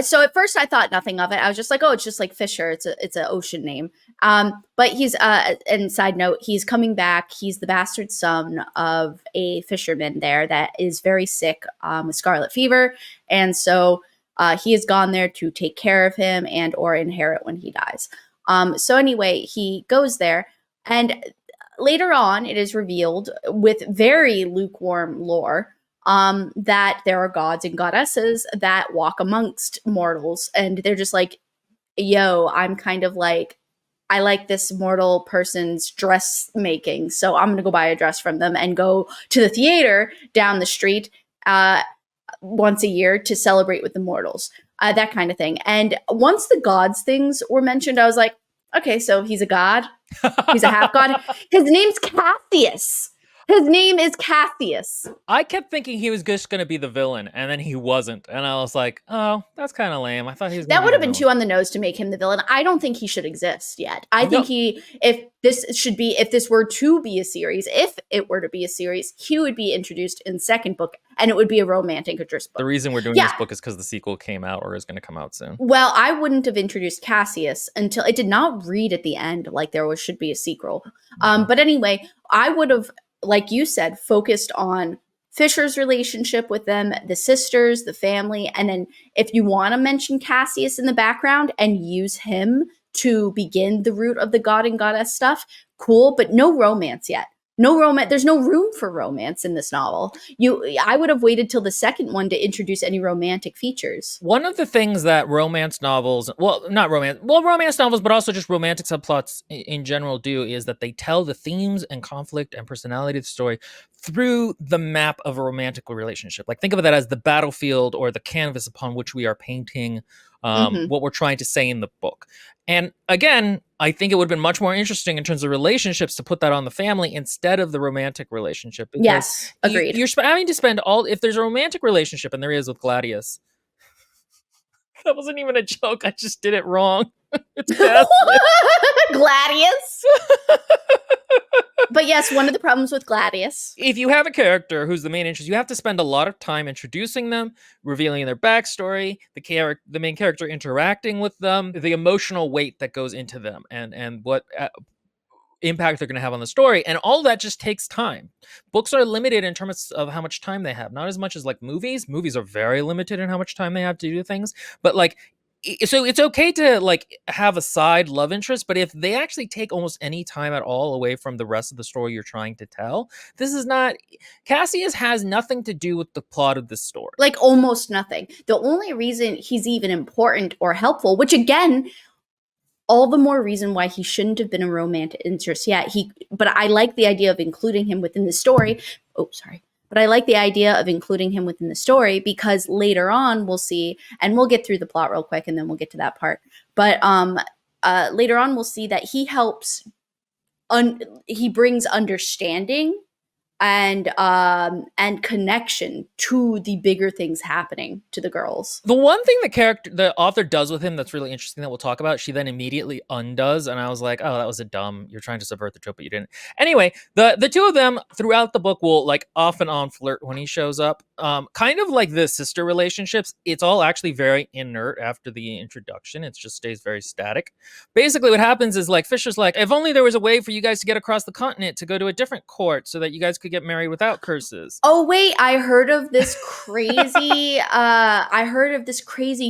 so at first I thought nothing of it. I was just like, oh, it's just like Fisher. It's an ocean name. But he's, and side note, he's coming back. He's the bastard son of a fisherman there that is very sick with scarlet fever. And so he has gone there to take care of him and or inherit when he dies. So anyway, he goes there, and later on it is revealed with very lukewarm lore that there are gods and goddesses that walk amongst mortals, and they're just like, yo, I'm kind of like, I like this mortal person's dressmaking, so I'm gonna go buy a dress from them and go to the theater down the street once a year to celebrate with the mortals, that kind of thing. And once the gods things were mentioned, I was like, okay, so he's a god, he's a half god. His name's Cassius. His name is Cassius. I kept thinking he was just going to be the villain, and then he wasn't. And I was like, oh, that's kind of lame. I thought he was going to That be would the have been villain. too on the nose to make him the villain. I don't think he should exist yet. I think No, if this were to be a series, if it were to be a series, he would be introduced in the second book, and it would be a romantic interest the book. reason we're doing Yeah. this book is because the sequel came out or is going to come out soon. Well, I wouldn't have introduced Cassius until it did not read at the end like should be a sequel. But anyway, I would have, like you said, focused on Fisher's relationship with them, the sisters, the family, and then if you want to mention Cassius in the background and use him to begin the root of the god and goddess stuff, cool, but no romance yet. No romance. There's no room for romance in this novel. I would have waited till the second one to introduce any romantic features. One of the things that romance novels, well, not romance, well, romance novels, but also just romantic subplots in general do is that they tell the themes and conflict and personality of the story through the map of a romantic relationship. Like, think of that as the battlefield or the canvas upon which we are painting Mm-hmm. what we're trying to say in the book. And again, I think it would have been much more interesting in terms of relationships to put that on the family instead of the romantic relationship, because Yes, agreed. you're having to spend all, if there's a romantic relationship, and there is with Gladius, that wasn't even a joke. I just did it wrong. It's Cassius. Gladius. But yes, one of the problems with Gladius. If you have a character who's the main interest, you have to spend a lot of time introducing them, revealing their backstory, the main character interacting with them, the emotional weight that goes into them, and what impact they're going to have on the story, and all that just takes time. Books are limited in terms of how much time they have, not as much as like movies are very limited in how much time they have to do things, but like, so it's okay to like have a side love interest, but if they actually take almost any time at all away from the rest of the story you're trying to tell, this is not, Cassius has nothing to do with the plot of this story. Like almost nothing. The only reason he's even important or helpful, which again, all the more reason why he shouldn't have been a romantic interest. Yeah, but I like the idea of including him within the story. Oh, sorry. But I like the idea of including him within the story because later on we'll see, and we'll get through the plot real quick and then we'll get to that part. But later on we'll see that he helps, he brings understanding and connection to the bigger things happening to the girls. The one thing the author does with him that's really interesting that we'll talk about, she then immediately undoes, and I was like, oh, that was you're trying to subvert the trope, but you didn't. Anyway, the two of them throughout the book will like off and on flirt when he shows up. Kind of like the sister relationships, it's all actually very inert after the introduction. It just stays very static. Basically what happens is like Fisher's like, if only there was a way for you guys to get across the continent to go to a different court so that you guys could get married without curses. Oh wait, I heard of this crazy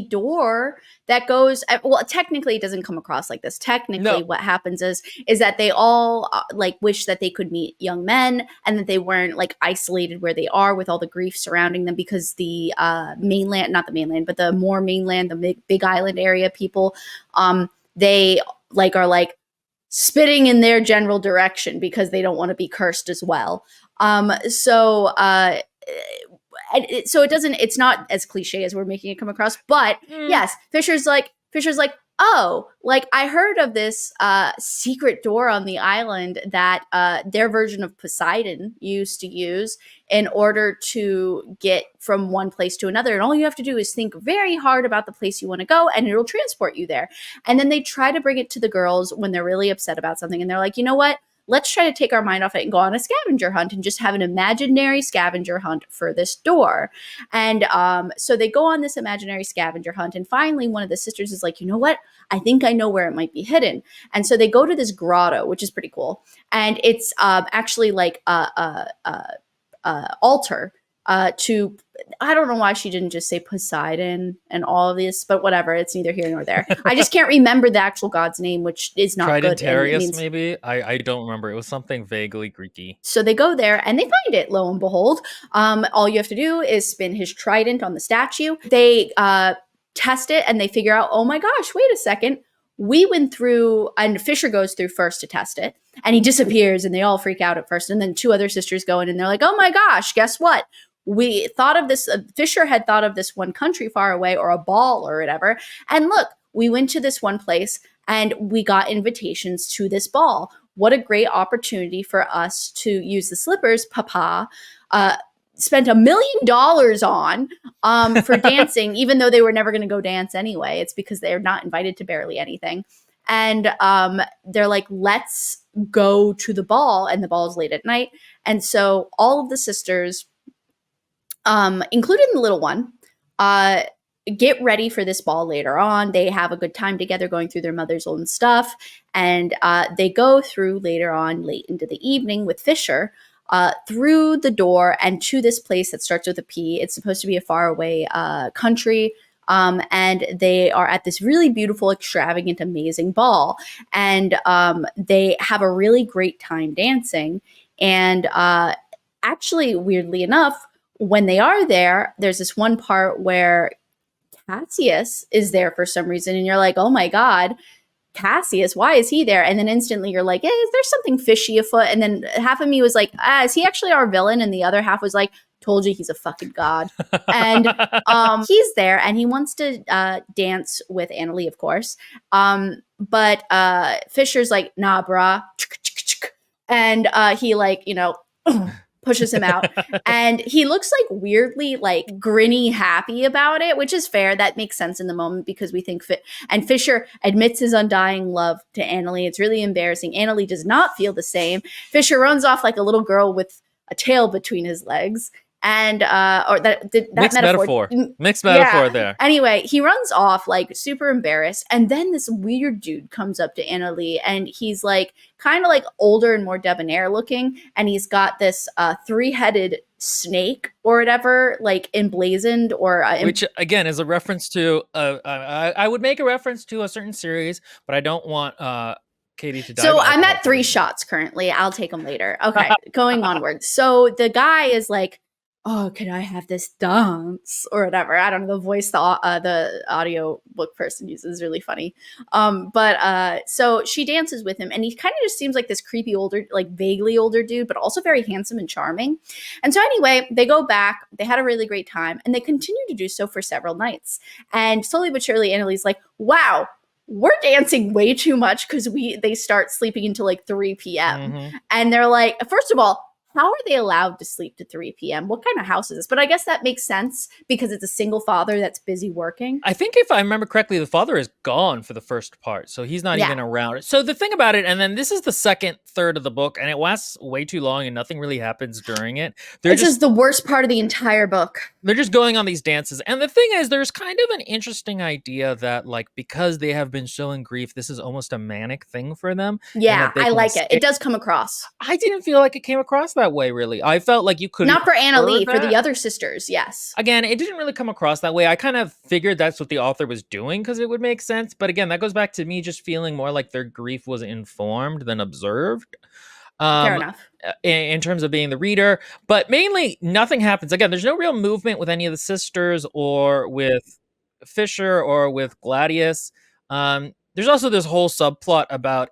door that goes, well, technically it doesn't come across like this. Technically No. what happens is that they all like wish that they could meet young men and that they weren't like isolated where they are with all the grief surrounding them, because the mainland, not the mainland, but the more mainland, the big island area people, they like are like spitting in their general direction because they don't want to be cursed as well. So it doesn't, it's not as cliche as we're making it come across, but yes, Fisher's like, oh, like I heard of this secret door on the island that their version of Poseidon used to use in order to get from one place to another. And all you have to do is think very hard about the place you want to go and it'll transport you there. And then they try to bring it to the girls when they're really upset about something. And they're like, you know what? Let's try to take our mind off it and go on a scavenger hunt and just have an imaginary scavenger hunt for this door. And so they go on this imaginary scavenger hunt. And finally, one of the sisters is like, you know what? I think I know where it might be hidden. And so they go to this grotto, which is pretty cool. And it's actually like a altar to, I don't know why she didn't just say Poseidon and all of this, but whatever, it's neither here nor there. I just can't remember the actual god's name, which is not good. Tridentarius, maybe? I don't remember. It was something vaguely Greeky. So they go there and they find it, lo and behold. All you have to do is spin his trident on the statue. They test it and they figure out, oh my gosh, wait a second. We went through, and Fisher goes through first to test it, and he disappears and they all freak out at first. And then two other sisters go in and they're like, oh my gosh, guess what? We thought of this, Fisher had thought of this one country far away or a ball or whatever. And look, we went to this one place and we got invitations to this ball. what a great opportunity for us to use the slippers papa spent $1 million on for dancing, even though they were never going to go dance anyway. It's because they're not invited to barely anything. And they're like, let's go to the ball. And the ball is late at night. And so all of the sisters, including the little one, uh, get ready for this ball later on. They have a good time together going through their mother's own stuff. And they go through later on, late into the evening with Fisher, through the door and to this place that starts with a P. It's supposed to be a faraway country. And they are at this really beautiful, extravagant, amazing ball. And they have a really great time dancing. And actually, weirdly enough, when they are there, there's this one part where Cassius is there for some reason, and you're like, oh my God, Cassius, why is he there? And then instantly you're like, is there something fishy afoot? And then half of me was like, is he actually our villain? And the other half was like, told you he's a fucking god. And he's there and he wants to dance with Annalie, of course. But Fisher's like, nah, brah. And he like, pushes him out. And he looks like weirdly like grinny happy about it, which is fair. That makes sense in the moment because we think and Fisher admits his undying love to Annalie. It's really embarrassing. Annalie does not feel the same. Fisher runs off like a little girl with a tail between his legs. And or that Mixed metaphor. Mixed metaphor there. Anyway, he runs off like super embarrassed, and then this weird dude comes up to Annalie, and he's like kind of like older and more debonair looking, and he's got this three-headed snake or whatever, like emblazoned or which again is a reference to I would make a reference to a certain series, but I don't want Katie to die. So I'm at 3 shots currently. I'll take them later. Okay, going onward. So the guy is like, oh, can I have this dance or whatever? I don't know. The voice the audio book person uses is really funny. But so she dances with him, and he kind of just seems like this creepy older, like vaguely older dude, but also very handsome and charming. And so anyway, they go back. They had a really great time, and they continue to do so for several nights. And slowly but surely, Annalie's like, wow, we're dancing way too much because they start sleeping until like 3 p.m. Mm-hmm. And they're like, first of all, how are they allowed to sleep to 3 p.m.? What kind of house is this? But I guess that makes sense because it's a single father that's busy working. I think if I remember correctly, the father is gone for the first part, so he's not even around. So the thing about it, and then this is the second third of the book, and it lasts way too long, and nothing really happens during it. This is the worst part of the entire book. They're just going on these dances, and the thing is, there's kind of an interesting idea that, like, because they have been so in grief, this is almost a manic thing for them. Yeah, I like it. It does come across. I didn't feel like it came across that way, really. I felt like you could not for Annalie, for the other sisters, yes. Again, it didn't really come across that way. I kind of figured that's what the author was doing because it would make sense. But again, that goes back to me just feeling more like their grief was informed than observed. Fair enough. In terms of being the reader. But mainly, nothing happens. Again, there's no real movement with any of the sisters or with Fisher or with Gladius. There's also this whole subplot about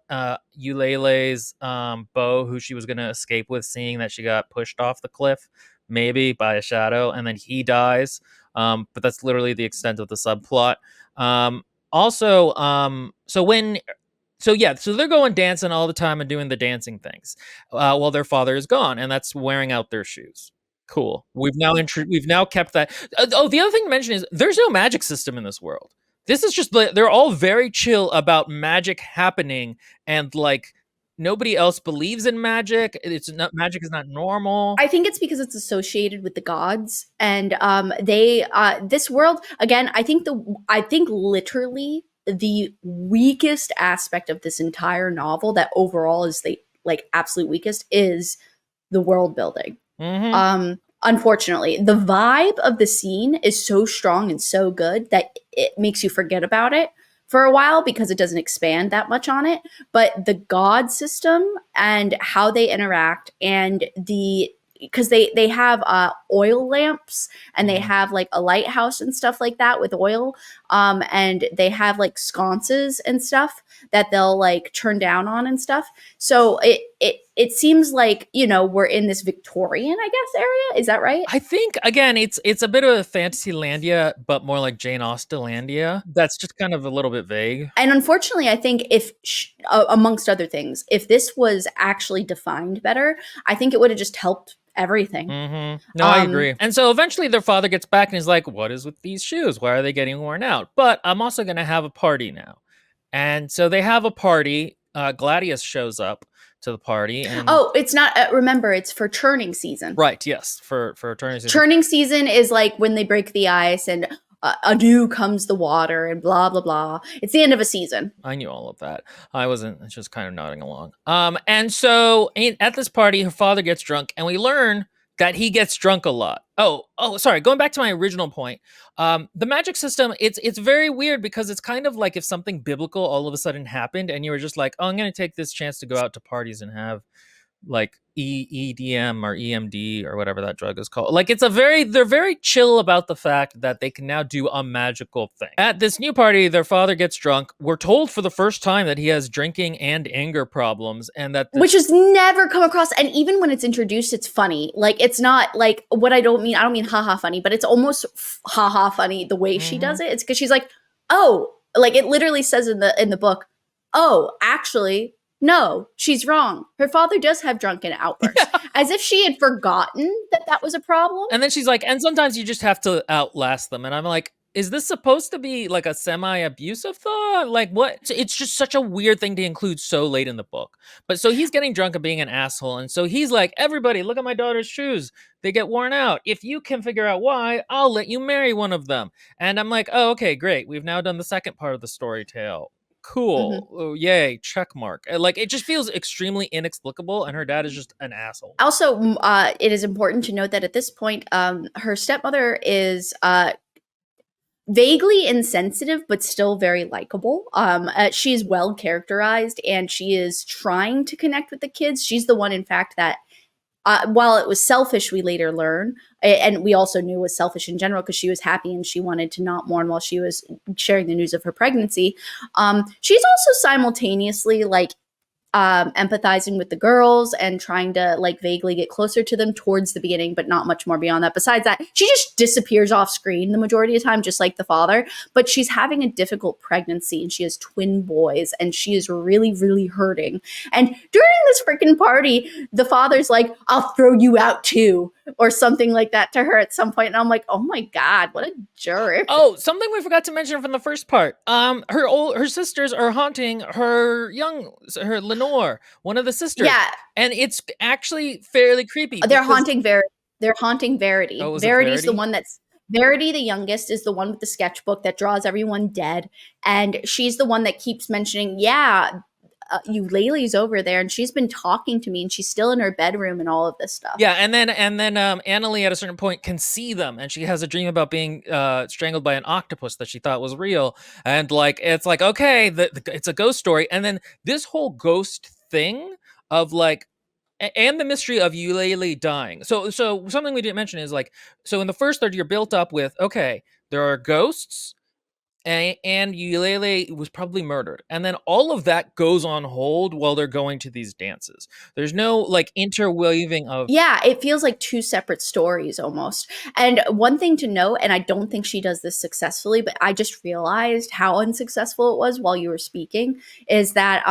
Euleille's beau, who she was going to escape with, seeing that she got pushed off the cliff, maybe by a shadow, and then he dies. But that's literally the extent of the subplot. So they're going dancing all the time and doing the dancing things while their father is gone, and that's wearing out their shoes. Cool. We've now kept that. The other thing to mention is there's no magic system in this world. This is just they're all very chill about magic happening, and like nobody else believes in magic. Magic is not normal. I think it's because it's associated with the gods, and they this world again. I think literally the weakest aspect of this entire novel, that overall is the like absolute weakest, is the world building. Mm-hmm. Unfortunately, the vibe of the scene is so strong and so good that it makes you forget about it for a while because it doesn't expand that much on it. But the god system and how they interact, and because they have oil lamps, and they have like a lighthouse and stuff like that with oil, and they have like sconces and stuff that they'll like turn down on and stuff. So it it seems like, we're in this Victorian, I guess, area. Is that right? I think again, it's a bit of a Fantasylandia, but more like Jane Austenlandia. That's just kind of a little bit vague. And unfortunately, I think if, amongst other things, if this was actually defined better, I think it would have just helped everything. No, I agree. And so eventually their father gets back and he's like, "What is with these shoes? Why are they getting worn out? But I'm also going to have a party now." And so they have a party. Gladius shows up to the party, and Oh, it's not. Remember, it's for churning season. right, yes, for attorneys. Churning season is like when they break the ice and anew comes the water and blah blah blah. It's the end of a season. I knew all of that. I wasn't just kind of nodding along. And so at this party, her father gets drunk, and we learn that he gets drunk a lot. Sorry. Going back to my original point, the magic system, it's very weird because it's kind of like if something biblical all of a sudden happened, and you were just like, "Oh, I'm going to take this chance to go out to parties and have like EDM or EMD or whatever that drug is called." Like they're very chill about the fact that they can now do a magical thing. At this new party, their father gets drunk. We're told for the first time that he has drinking and anger problems, and that which has never come across. And even when it's introduced, it's funny. Like, it's not like what I don't mean haha funny, but it's almost haha funny the way she does it. It's because she's like, oh, like it literally says in the book, oh, actually, no, she's wrong. Her father does have drunken outbursts, as if she had forgotten that was a problem. And then she's like, and sometimes you just have to outlast them. And I'm like, is this supposed to be like a semi-abusive thought? Like, what? It's just such a weird thing to include so late in the book. But so he's getting drunk and being an asshole. And so he's like, everybody, look at my daughter's shoes. They get worn out. If you can figure out why, I'll let you marry one of them. And I'm like, oh, okay, great. We've now done the second part of the story tale. Cool. Oh, yay, check mark. Like, it just feels extremely inexplicable, and her dad is just an asshole. Also, it is important to note that at this point, her stepmother is vaguely insensitive, but still very likable. She's well characterized, and she is trying to connect with the kids. She's the one, in fact, that while it was selfish, we later learn, and we also knew it was selfish in general because she was happy and she wanted to not mourn while she was sharing the news of her pregnancy. She's also simultaneously like empathizing with the girls and trying to like vaguely get closer to them towards the beginning, but not much more beyond that. Besides that, she just disappears off screen the majority of the time, just like the father. But she's having a difficult pregnancy and she has twin boys and she is really, really hurting. And during this freaking party, the father's like, I'll throw you out too, or something like that to her at some point. And I'm like, oh my God, what a jerk. Oh, something we forgot to mention from the first part. Her sisters are haunting her Lenore, one of the sisters. Yeah. And it's actually fairly creepy. They're haunting Verity. Oh, was it Verity's the Verity? one that's Verity, the youngest, is the one with the sketchbook that draws everyone dead. And she's the one that keeps mentioning, yeah, Eulalie's over there and she's been talking to me and she's still in her bedroom and all of this stuff. Yeah, and then Annalie at a certain point can see them, and she has a dream about being strangled by an octopus that she thought was real, and like it's like okay, it's a ghost story, and then this whole ghost thing of like. And the mystery of Eulalie dying. So something we didn't mention is like, so in the first third, you're built up with okay, there are ghosts, and Eulalie was probably murdered. And then all of that goes on hold while they're going to these dances. There's no like interweaving of. Yeah, it feels like two separate stories almost. And one thing to note, and I don't think she does this successfully, but I just realized how unsuccessful it was while you were speaking, is that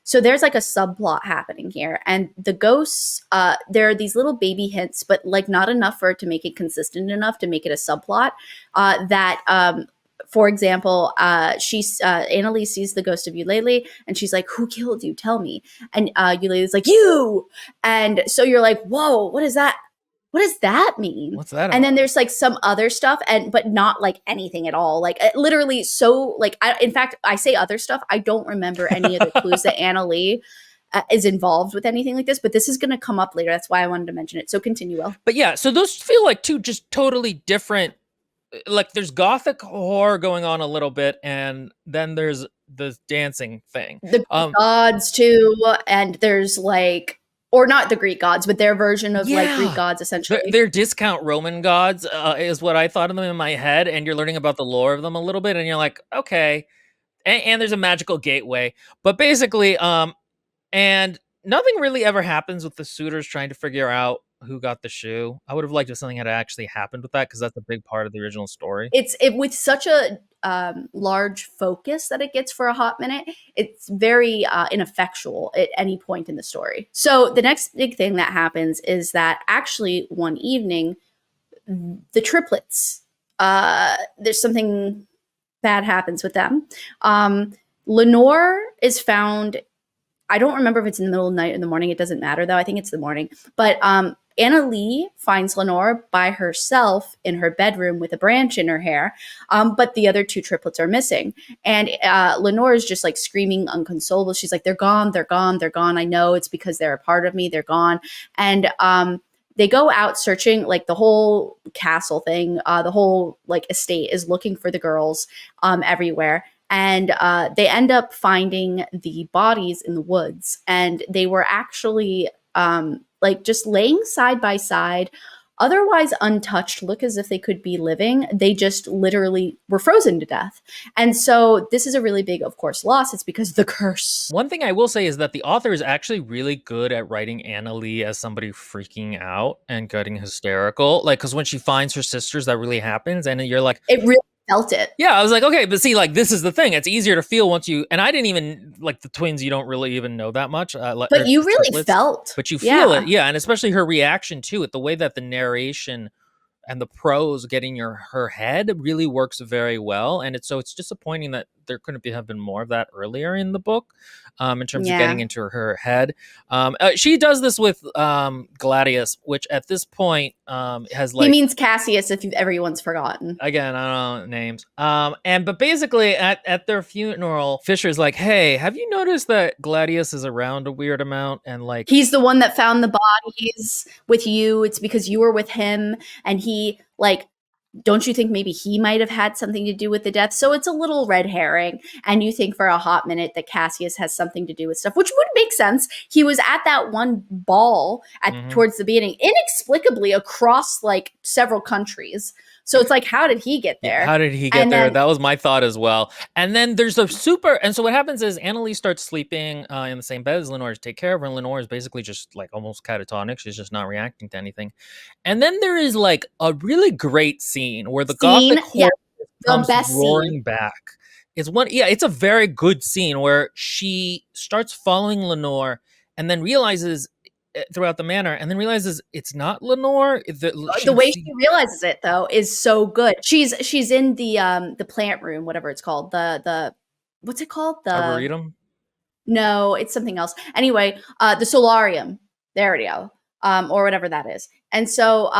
so there's like a subplot happening here, and the ghosts, there are these little baby hints, but like not enough for it to make it consistent enough to make it a subplot. For example, Annalise sees the ghost of Eulalie, and she's like, "Who killed you? Tell me." And Eulalie's like, "You." And so you're like, "Whoa, what is that? What does that mean?" What's that And then about? there's like some other stuff, but not like anything at all. Like literally, so like in fact, I say other stuff. I don't remember any of the clues that Annalie is involved with anything like this, but this is going to come up later. That's why I wanted to mention it. So continue, Will. But yeah, so those feel like two just totally different. Like there's gothic horror going on a little bit, and then there's the dancing thing. The gods too, and there's like, or not the Greek gods, but their version of like Greek gods essentially. They're discount Roman gods is what I thought of them in my head, and you're learning about the lore of them a little bit, and you're like, okay. And there's a magical gateway, but basically, and nothing really ever happens with the suitors trying to figure out who got the shoe. I would have liked if something had actually happened with that because that's a big part of the original story. It with such a large focus that it gets for a hot minute. It's very ineffectual at any point in the story. So the next big thing that happens is that actually one evening, the triplets, there's something bad happens with them. Lenore is found. I don't remember if it's in the middle of the night or in the morning. It doesn't matter though. I think it's the morning. But Anna Lee finds Lenore by herself in her bedroom with a branch in her hair. But the other two triplets are missing. And Lenore is just like screaming unconsolable. She's like, they're gone, they're gone, they're gone. I know it's because they're a part of me. They're gone. And they go out searching, like the whole castle thing, the whole like estate is looking for the girls everywhere. And they end up finding the bodies in the woods, and they were actually like just laying side by side, otherwise untouched, look as if they could be living. They just literally were frozen to death. And so this is a really big, of course, loss. It's because of the curse. One thing I will say is that the author is actually really good at writing Anna Lee as somebody freaking out and getting hysterical. Like, because when she finds her sisters, that really happens, and you're like, It really felt it. yeah, I was like, okay, but see, like, this is the thing. It's easier to feel once you, and I didn't even, like, the twins, you don't really even know that much. Or But you the really triplets, felt. but you feel it. Yeah. Yeah. And especially her reaction to it, the way that the narration and the prose getting her head really works very well. And it's disappointing that there couldn't have been more of that earlier in the book, in terms of getting Yeah. into her head. She does this with Gladius, which at this point has He like, means Cassius, if everyone's forgotten. again, I don't know names. But basically at their funeral, Fisher's like, "Hey, have you noticed that Gladius is around a weird amount?" And like, He's the one that found the bodies with you. It's because you were with him, and he like, don't you think maybe he might have had something to do with the death? So it's a little red herring. And you think for a hot minute that Cassius has something to do with stuff, which would make sense. He was at that one ball at mhm. towards the beginning, inexplicably across like several countries. So it's like, how did he get Yeah, there? how did he get And there? then That was my thought as well. And then there's a super, and so what happens is Annalise starts sleeping in the same bed as Lenore to take care of her, and Lenore is basically just like almost catatonic. She's just not reacting to anything. And then there is like a really great scene where the scene, Gothic yeah, horror the comes best scene. roaring back. It's a very good scene where she starts following Lenore and then realizes throughout the manor, and then realizes it's not Lenore. The She way see she realizes it though is so good. She's in the plant room, whatever it's called. The what's it called? The Arboretum. No, it's something else. Anyway, the solarium. There we go. Or whatever that is. And so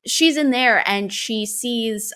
she's in there and she sees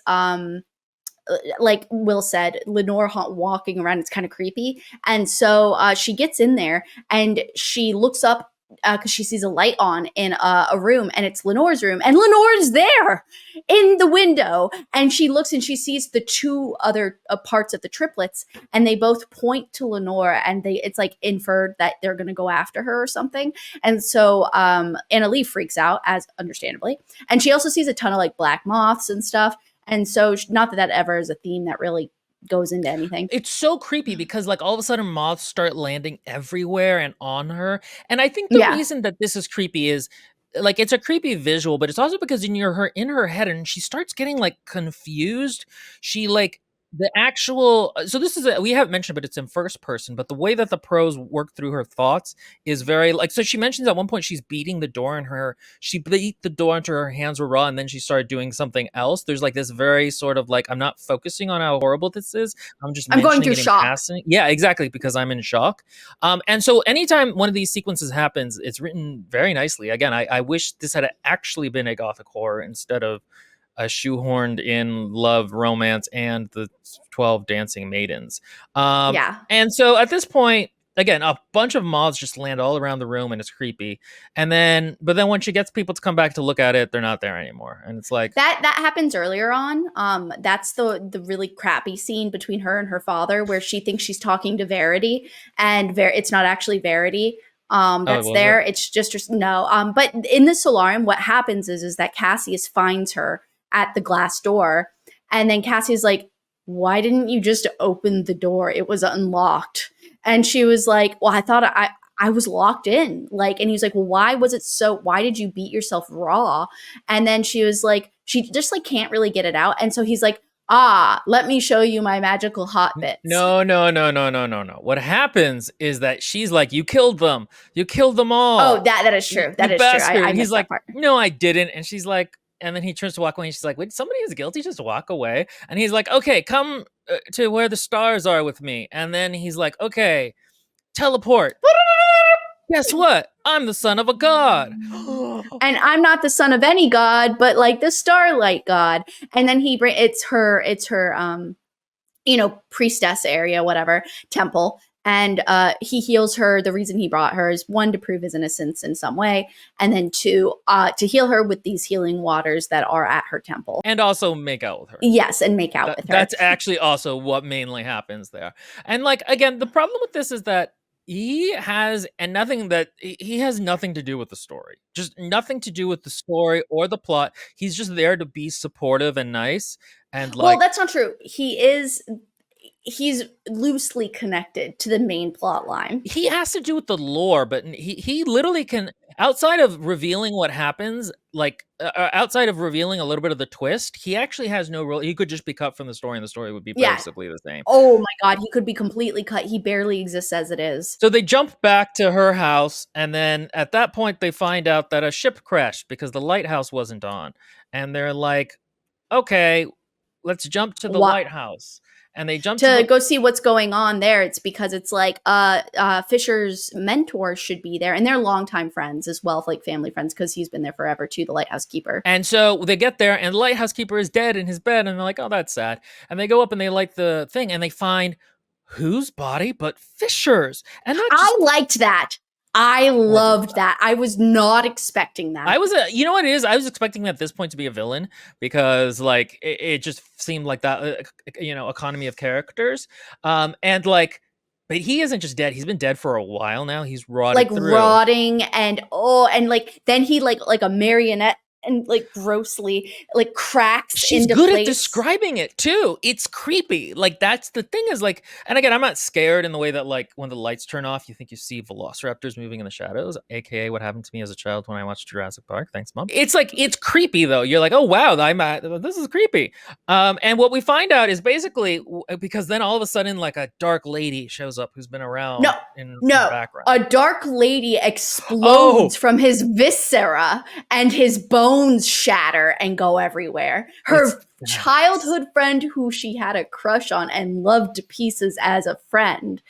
like Will said, Lenore walking around. It's kind of creepy. And so she gets in there and she looks up because she sees a light on in a room, and it's Lenore's room. And Lenore's there in the window. And she looks and she sees the two other parts of the triplets, and they both point to Lenore, and it's like inferred that they're going to go after her or something. And so Anna Lee freaks out, as understandably. And she also sees a ton of like black moths and stuff. And so, not that that ever is a theme that really goes into anything. It's so creepy because like all of a sudden moths start landing everywhere and on her. And I think the Yeah. reason that this is creepy is like it's a creepy visual, but it's also because in her head, and she starts getting like confused. She like the actual so this is we haven't mentioned, but it's in first person, but the way that the pros work through her thoughts is very like, so she mentions at one point she's beating the door, and she beat the door until her hands were raw, and then she started doing something else. There's like this very sort of like, I'm not focusing on how horrible this is, I'm just I'm going mentioning through it in shock. passing. Yeah, exactly, because I'm in shock. And so anytime one of these sequences happens, it's written very nicely. Again, I wish this had actually been a Gothic horror instead of a shoehorned in love romance and the 12 dancing maidens. Yeah. And so at this point, again, a bunch of moths just land all around the room, and it's creepy. But then when she gets people to come back to look at it, they're not there anymore. And it's like, That happens earlier on. That's the really crappy scene between her and her father, where she thinks she's talking to Verity, and it's not actually Verity. oh, That's was it? there. It's just no. But in the solarium, what happens is that Cassius finds her at the glass door, and then Cassius like, "Why didn't you just open the door? It was unlocked." And she was like, "Well, I thought I was locked in. Like, and he was like, well, why did you beat yourself raw? And then she was like, she just like can't really get it out. And so he's like, let me show you my magical hot bits. No, no, no, no, no, no, no. What happens is that she's like, "You killed them. You killed them Oh, all. that is You, true. you That is true. bastard." I And he's missed that like, part. "No, I didn't." And she's like, and then he turns to walk away. And she's like, "Wait, somebody is guilty. Just walk away." And he's like, "Okay, come to where the stars are with me." And then he's like, "Okay, teleport." Guess what? I'm the son of a god. And I'm not the son of any god, but like the starlight god. And then it's her priestess area, whatever, temple. And he heals her. The reason he brought her is one, to prove his innocence in some way, and then two, to heal her with these healing waters that are at her temple. And also make out with her. Yes, and make out with her. That's actually also what mainly happens there. And like, again, the problem with this is that he has nothing to do with the story. Just nothing to do with the story or the plot. He's just there to be supportive and nice. And Well, like, that's not true. He's loosely connected to the main plot line. he has to do with the lore, but he literally can, outside of revealing what happens, like outside of revealing a little bit of the twist, he actually has no role. He could just be cut from the story, and the story would be Yeah. basically the same. Oh my god, he could be completely cut. He barely exists as it is. So they jump back to her house, and then at that point, they find out that a ship crashed because the lighthouse wasn't on, and they're like, "Okay, let's jump to the What lighthouse." And they jump to go see what's going on there. It's because it's like Fisher's mentor should be there, and they're longtime friends as well, like family friends, because he's been there forever too, the lighthouse keeper. And so they get there, and the lighthouse keeper is dead in his bed, and they're like, "Oh, that's sad." And they go up and they light the thing, and they find whose body but Fisher's. And not just, I liked that. I loved that. I was not expecting that. you know what it is? I was expecting at this point to be a villain because like it just seemed like that, economy of characters. And like, but he isn't just dead. He's been dead for a while now. He's rotted through. Rotting and like then he like a marionette and like grossly like cracks She's into good place. at describing it too. It's creepy. Like that's the thing is like, and again, I'm not scared in the way that like when the lights turn off, you think you see velociraptors moving in the shadows, aka what happened to me as a child when I watched Jurassic Park. Thanks, Mom. It's like it's creepy though. You're like, oh wow, this is creepy. And what we find out is basically because then all of a sudden like a dark lady shows up who's been around in the background. A dark lady explodes from his viscera and his bones shatter and go everywhere. Her childhood friend who she had a crush on and loved to pieces as a friend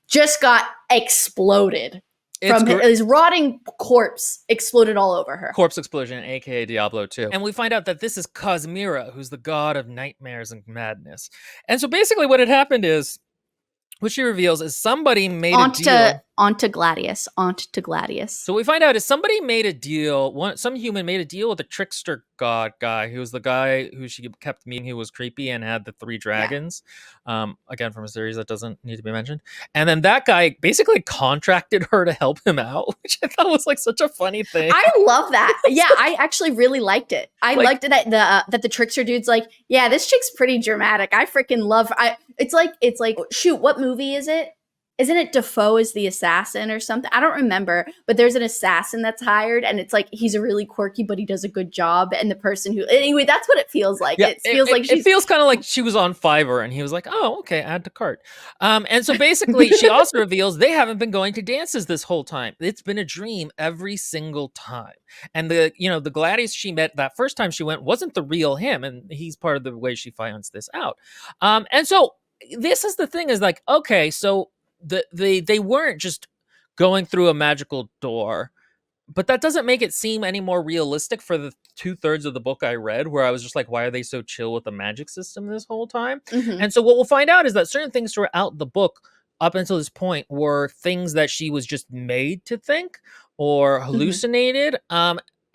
just got exploded. From his rotting corpse exploded all over her. Corpse explosion, aka Diablo 2. And we find out that this is Cosmira, who's the god of nightmares and madness. And so basically what had happened is, what she reveals is somebody made a deal. Aunt to Gladius. So we find out is somebody made a deal. Some human made a deal with a trickster god guy, who was the guy who she kept meeting, who was creepy and had the 3 dragons. Again, from a series that doesn't need to be mentioned. And then that guy basically contracted her to help him out, which I thought was like such a funny thing. I love that. Yeah, I actually really liked it. I liked it that the trickster dude's like, yeah, this chick's pretty dramatic. I freaking love her. It's like shoot, what movie is it? Isn't it Defoe is the assassin or something? I don't remember, but there's an assassin that's hired, and it's like he's a really quirky, but he does a good job. And the person who, anyway, that's what it feels like. Yeah, it feels kind of like she was on Fiverr, and he was like, "Oh, okay, add to cart." And so basically, she also reveals they haven't been going to dances this whole time. It's been a dream every single time. And the Gladius she met that first time she went wasn't the real him, and he's part of the way she finds this out. And so this is the thing is like, okay, so they weren't just going through a magical door, but that doesn't make it seem any more realistic for the 2/3 of the book I read, where I was just like, why are they so chill with the magic system this whole time? Mm-hmm. And so what we'll find out is that certain things throughout the book up until this point were things that she was just made to think or hallucinated.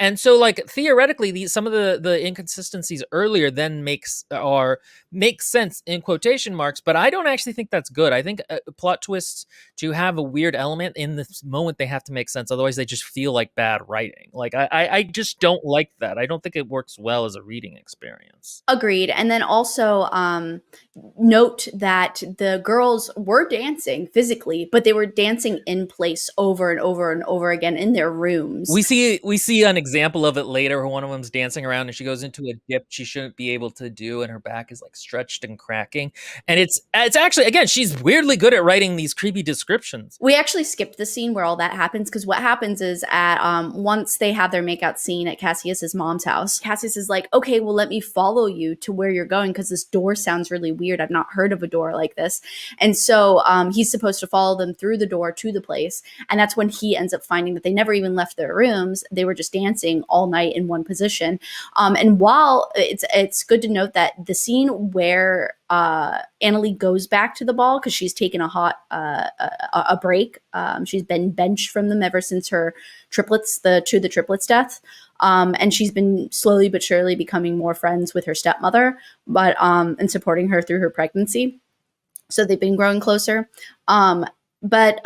And so like theoretically these some of the inconsistencies earlier then makes sense in quotation marks, but I don't actually think that's good. I think plot twists to have a weird element in this moment they have to make sense, otherwise they just feel like bad writing. Like I just don't like that. I don't think it works well as a reading experience. Agreed. And then also note that the girls were dancing physically, but they were dancing in place over and over and over again in their rooms. We see an example of it later where one of them's dancing around and she goes into a dip she shouldn't be able to do, and her back is like stretched and cracking. And it's actually, again, she's weirdly good at writing these creepy descriptions. We actually skipped the scene where all that happens, because what happens is at once they have their makeout scene at Cassius's mom's house, Cassius is like, okay, well, let me follow you to where you're going because this door sounds really weird. I've not heard of a door like this. And so he's supposed to follow them through the door to the place. And that's when he ends up finding that they never even left their rooms. They were just dancing all night in one position. And while it's good to note that the scene where Annalie goes back to the ball because she's taken a break. She's been benched from them ever since her the triplets death. And she's been slowly but surely becoming more friends with her stepmother, but and supporting her through her pregnancy. So they've been growing closer. But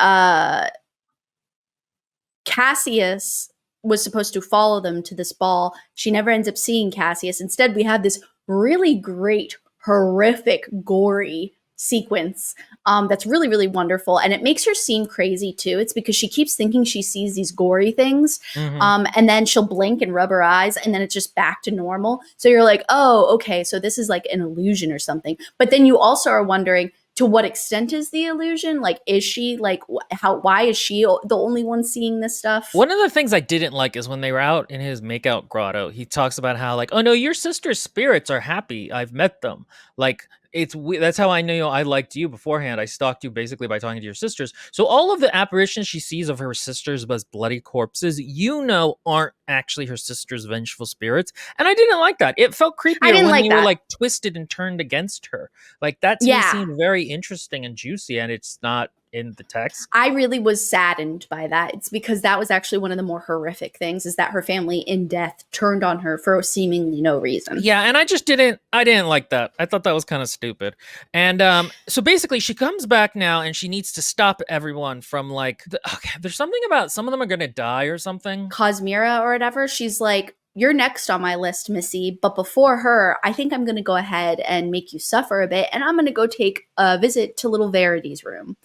Cassius was supposed to follow them to this ball. She never ends up seeing Cassius. Instead, we have this really great, horrific, gory sequence that's really, really wonderful. And it makes her seem crazy too. It's because she keeps thinking she sees these gory things. And then she'll blink and rub her eyes, and then it's just back to normal. So you're like, oh, okay, so this is like an illusion or something. But then you also are wondering, to what extent is the illusion? Like, is she like, why is she the only one seeing this stuff? One of the things I didn't like is when they were out in his makeout grotto, he talks about how like, oh no, your sister's spirits are happy. I've met them. Like, that's how I know I liked you beforehand. I stalked you basically by talking to your sisters. So all of the apparitions she sees of her sisters as bloody corpses, aren't actually her sister's vengeful spirits. And I didn't like that. It felt I creepier didn't when like they were that. like twisted and turned against her. Like that to me Yeah. seemed very interesting and juicy, and it's not in the text. I really was saddened by that. It's because that was actually one of the more horrific things, is that her family in death turned on her for seemingly no reason. Yeah, and I didn't like that. I thought that was kind of stupid. And so basically she comes back now and she needs to stop everyone from like okay, there's something about some of them are going to die or something. Cosmira or whatever, she's like, you're next on my list, Missy. But before her, I think I'm going to go ahead and make you suffer a bit. And I'm going to go take a visit to little Verity's room.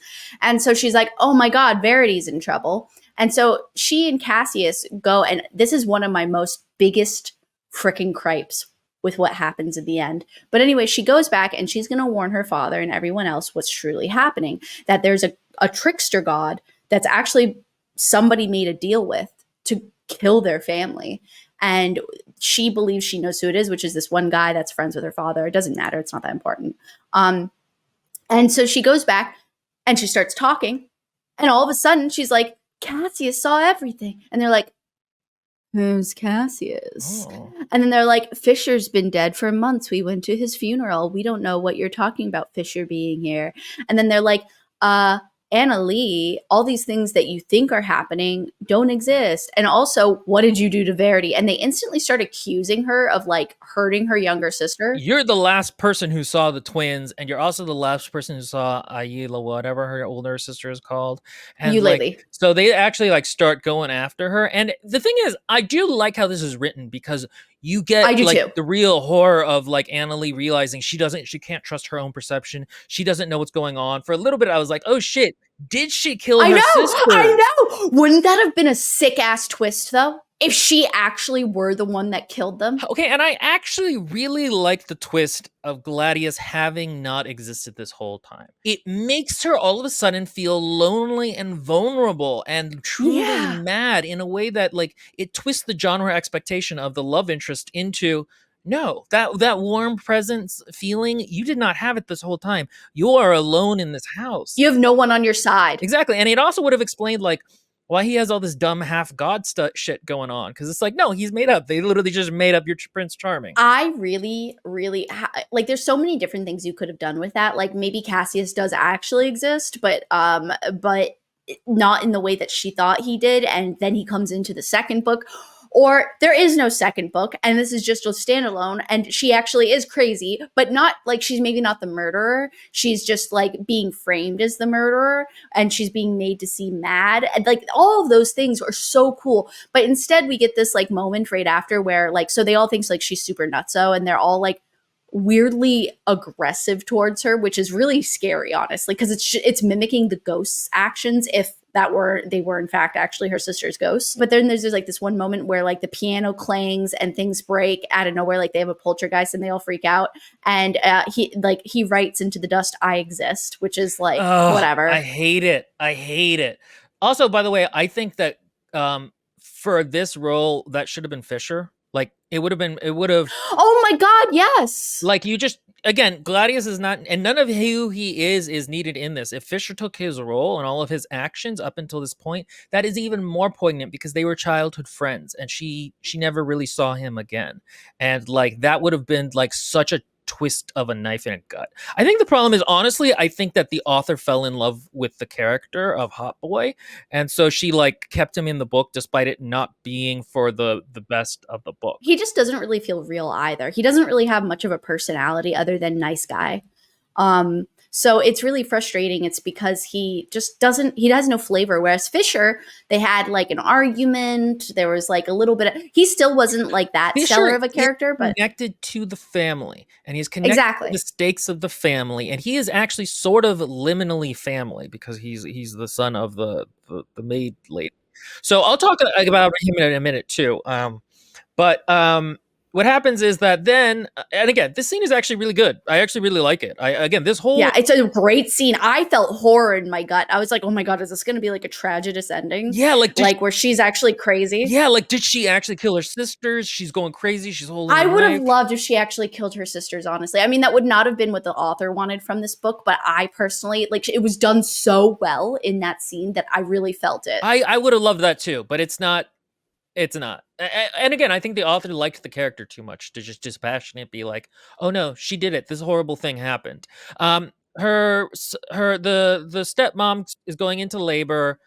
And so she's like, oh my God, Verity's in trouble. And so she and Cassius go, and this is one of my most biggest freaking gripes with what happens at the end. But anyway, she goes back and she's going to warn her father and everyone else what's truly happening, that there's a trickster god that's actually somebody made a deal with to kill their family. And she believes she knows who it is, which is this one guy that's friends with her father. It doesn't matter. It's not that important. And so she goes back and she starts talking. And all of a sudden, she's like, Cassius saw everything. And they're like, who's Cassius? Oh. And then they're like, Fisher's been dead for months. We went to his funeral. We don't know what you're talking about, Fisher being here. And then they're like, Annalie, all these things that you think are happening don't exist. And also, what did you do to Verity? And they instantly start accusing her of like hurting her younger sister. You're the last person who saw the twins, and you're also the last person who saw Ayla, whatever her older sister is called. And Eulalie. like, so they actually like start going after her. And the thing is, I do like how this is written because you I get do like too. the real horror of like Annalie realizing she can't trust her own perception. She doesn't know what's going on. For a little bit, I was like, oh shit, did she kill her sister? I know. Wouldn't that have been a sick ass twist though? If she actually were the one that killed them? Okay, and I actually really like the twist of Gladius having not existed this whole time. It makes her all of a sudden feel lonely and vulnerable and truly mad in a way that like it twists the genre expectation of the love interest into no, that warm presence feeling, you did not have it this whole time. You are alone in this house. You have no one on your side. Exactly. And it also would have explained like why he has all this dumb half god shit going on, because it's like, no, he's made up. They literally just made up your Prince Charming. I really, really like. There's so many different things you could have done with that. Like maybe Cassius does actually exist, but not in the way that she thought he did. And then he comes into the second book, Or there is no second book, and this is just a standalone, and she actually is crazy, but not like she's maybe not the murderer. She's just like being framed as the murderer, and she's being made to seem mad. And like all of those things are so cool. But instead, we get this like moment right after where like, so they all think like she's super nutso, and they're all like weirdly aggressive towards her, which is really scary, honestly, because it's mimicking the ghost's actions if that were they were in fact actually her sister's ghosts. But then there's like this one moment where like the piano clangs and things break out of nowhere, like they have a poltergeist and they all freak out. And he writes into the dust, "I exist," which is like Oh, I whatever. hate it. I hate it. Also, by the way, I think that for this role, that should have been Fisher. Like it would have Oh my god, yes. like you just again, Gladius is not, and none of who he is needed in this. If Fisher took his role and all of his actions up until this point, that is even more poignant because they were childhood friends, and she never really saw him again, and like that would have been like such a twist of a knife in a gut. I think the problem is honestly, I think that the author fell in love with the character of Hot Boy, and so she like kept him in the book despite it not being for the best of the book. He just doesn't really feel real either. He doesn't really have much of a personality other than nice guy. So it's really frustrating. It's because he just doesn't, he has no flavor. Whereas Fisher, they had like an argument. There was like a little bit of, he still wasn't like that stellar Fisher of a is character, but connected to the family, and he's connected to the exactly. stakes of the family, and he is actually sort of liminally family because he's the son of the maid lady. So I'll talk about him in a minute too. But what happens is that then, and again, this scene is actually really good. I actually really like it. I again, this Yeah, whole it's a great scene. I felt horror in my gut. I was like, oh my God, is this going to be like a tragedious ending? yeah, Like where she's actually crazy? like did she actually kill her sisters? She's going crazy. She's holding I a would have knife. loved if she actually killed her sisters, honestly. I mean, that would not have been what the author wanted from this book, but I personally, like, it was done so well in that scene that I really felt it. I would have loved that too, but it's not. It's not. And again, I think the author liked the character too much to just dispassionate be like, "Oh no, she did it. This horrible thing happened." The stepmom is going into labor.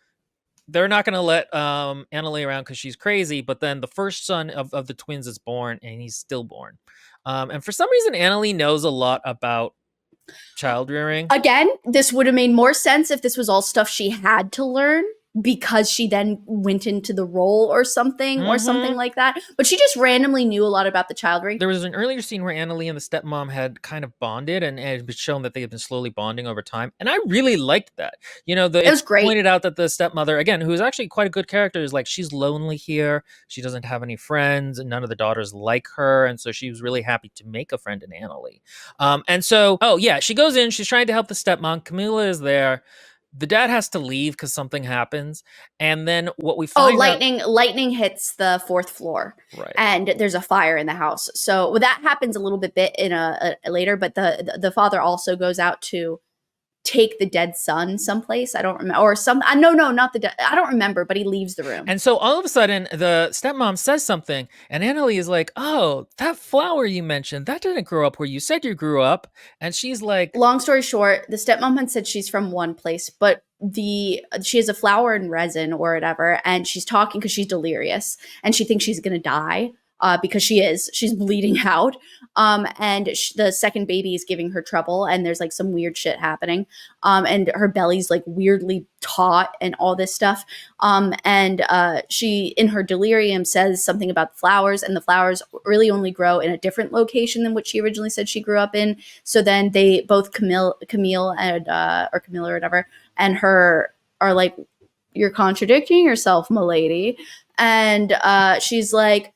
They're not going to let Annalie around because she's crazy. But then the first son of the twins is born, and he's stillborn. And for some reason, Annalie knows a lot about child rearing. Again, this would have made more sense if this was all stuff she had to learn because she then went into the role or something Mm-hmm. like that. But she just randomly knew a lot about the child There rearing. was an earlier scene where Annalie and the stepmom had kind of bonded, and it was shown that they had been slowly bonding over time. And I really liked that. It It's was great. pointed out that the stepmother, again, who is actually quite a good character, is like she's lonely here. She doesn't have any friends, and none of the daughters like her, and so she was really happy to make a friend in Annalie. And so, oh yeah, she goes in. She's trying to help the stepmom. Camilla is there. The dad has to leave because something happens, and then what we Oh, find out, lightning hits the fourth floor right? and there's a fire in the house. So well, that happens a little bit in a later, but the father also goes out to take the dead son someplace. I don't remember, or some. No, not the dead. I don't remember, but he leaves the room. And so all of a sudden, the stepmom says something, and Annalie is like, "Oh, that flower you mentioned, that didn't grow up where you said you grew up." And she's like, Long story short, the stepmom had said she's from one place, but the she has a flower in resin or whatever, and she's talking because she's delirious and she thinks she's gonna die. Because she's bleeding out, and the second baby is giving her trouble, and there's like some weird shit happening, and her belly's like weirdly taut and all this stuff, and she in her delirium says something about the flowers, and the flowers really only grow in a different location than what she originally said she grew up in. So then they both Camille and or Camille or whatever, and her are like, "You're contradicting yourself, milady," and she's like,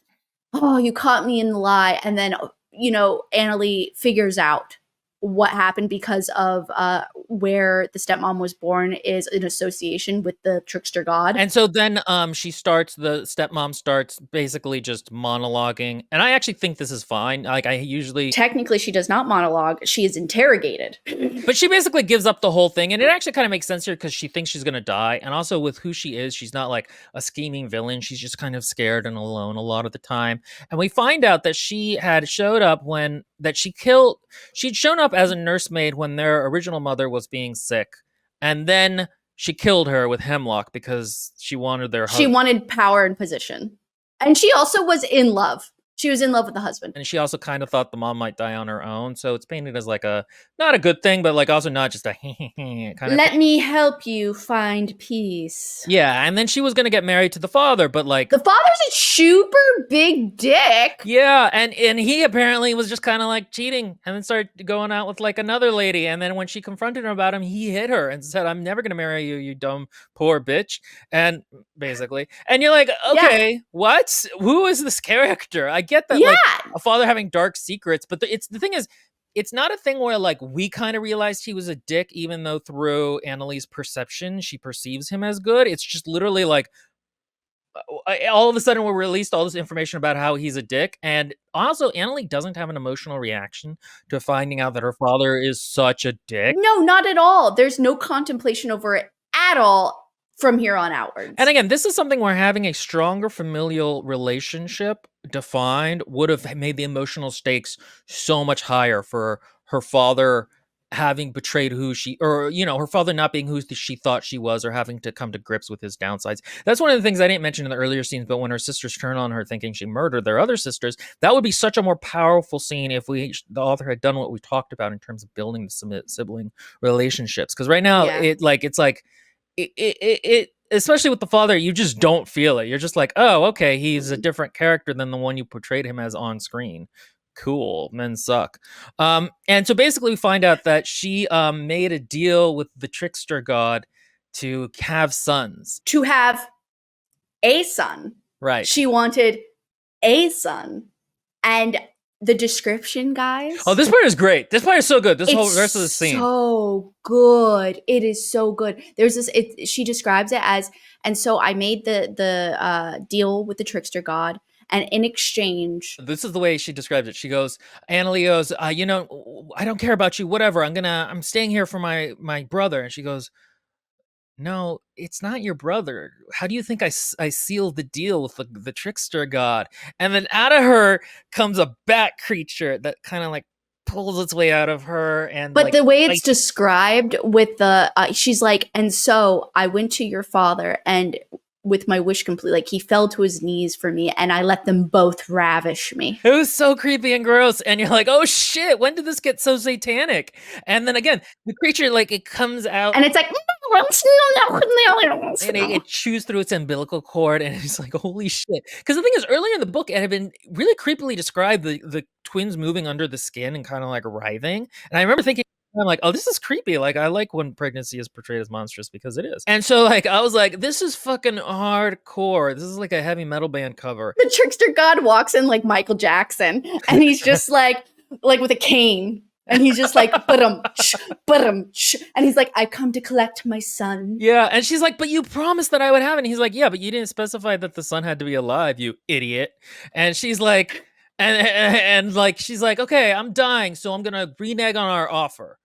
"Oh, you caught me in the lie." And then, Annalie figures out what happened because of where the stepmom was born is in association with the trickster god. and so then the stepmom starts basically just monologuing, and I actually think this is fine. Like I usually Technically, she does not monologue. She is interrogated. But she basically gives up the whole thing, and it actually kind of makes sense here because she thinks she's gonna die, and also with who she is, she's not like a scheming villain. She's just kind of scared and alone a lot of the time. And we find out that she had showed up when that she killed. She'd shown up as a nursemaid when their original mother was being sick, and then she killed her with hemlock because she wanted their She husband. wanted power and position. And she also was in love. She was in love with the husband. And she also kind of thought the mom might die on her own. So it's painted as like a not a good thing, but like also not just a kind of thing. Let me help you find peace. Yeah, and then she was gonna get married to the father, but like The father's a super big dick. yeah, and he apparently was just kind of like cheating, and then started going out with like another lady. And then when she confronted him about him, he hit her and said, "I'm never gonna marry you, you dumb poor bitch." And basically, and you're like, Yeah. okay, what? Who is this character? I get that, like Yeah. a father having dark secrets, but it's the thing is. It's not a thing where like we kind of realized he was a dick, even though through Annalie's perception, she perceives him as good. It's just literally like all of a sudden we're released all this information about how he's a dick. And also Annalie doesn't have an emotional reaction to finding out that her father is such a dick. No, not at all. There's no contemplation over it at all from here on outwards. And again, this is something where having a stronger familial relationship defined would have made the emotional stakes so much higher for her father having betrayed who she, or, you know, her father not being who she thought she was, or having to come to grips with his downsides. That's one of the things I didn't mention in the earlier scenes, but when her sisters turn on her thinking she murdered their other sisters, that would be such a more powerful scene if the author had done what we talked about in terms of building the sibling relationships. Because right now, Yeah. it's like, it especially with the father, you just don't feel it. You're just like, oh, okay, he's a different character than the one you portrayed him as on screen. Cool, men suck. And so basically, we find out that she made a deal with the trickster god to have sons. To have a son. Right. She wanted a son. And the description, guys. Oh, this part is great. This part is so good. This whole rest of the scene. So good. It is so good. There's this. She describes it as, and so I made the deal with the trickster god, and in exchange, this is the way she describes it. She goes, Annalie goes, you know, I don't care about you. Whatever. I'm staying here for my brother. And she goes, no, it's not your brother. How do you think I sealed the deal with the trickster god? And then out of her comes a bat creature that kind of like pulls its way out of her. And but like, the way it's described with the, she's like, and so I went to your father and with my wish complete, like he fell to his knees for me and I let them both ravish me. It was so creepy and gross. And you're like, oh shit, when did this get so satanic? And then again, the creature, like it comes out and it's like, and it chews through its umbilical cord, and it's like, holy shit. Because the thing is, earlier in the book, it had been really creepily described the twins moving under the skin and kind of like writhing. And I remember thinking, I'm like, oh, this is creepy. Like, I like when pregnancy is portrayed as monstrous because it is. And so, like, I was like, this is fucking hardcore. This is like a heavy metal band cover. The trickster god walks in like Michael Jackson, and he's just like with a cane. And he's just like, and he's like, I've come to collect my son. Yeah, and she's like, but you promised that I would have it. And he's like, yeah, but you didn't specify that the son had to be alive, you idiot. And she's like, and like, she's like, okay, I'm dying, so I'm gonna renege on our offer.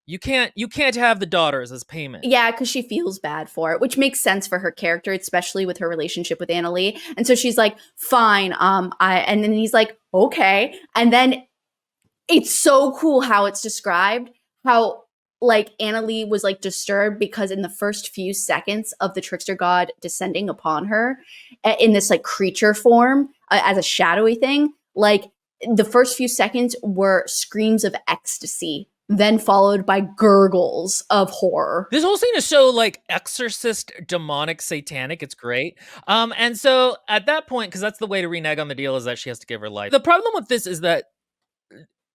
You can't have the daughters as payment. Yeah, because she feels bad for it, which makes sense for her character, especially with her relationship with Annalie. And so she's like, fine, and then he's like, okay, and then. It's so cool how it's described, how like Annalie was like disturbed because in the first few seconds of the trickster god descending upon her in this like creature form as a shadowy thing, like the first few seconds were screams of ecstasy, then followed by gurgles of horror. This whole scene is so like exorcist, demonic, satanic. It's great. And so at that point, because that's the way to renege on the deal, is that she has to give her life. The problem with this is that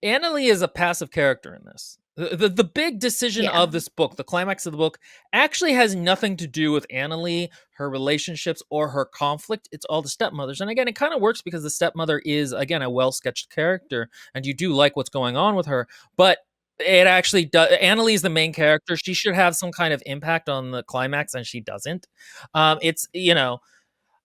Annalie is a passive character in this. The big decision of this book, the climax of the book, actually has nothing to do with Annalie, her relationships, or her conflict. It's all the stepmothers. And again, it kind of works because the stepmother is, again, a well-sketched character, and you do like what's going on with her. But it actually does. Annalie is the main character. She should have some kind of impact on the climax, and she doesn't. It's, you know,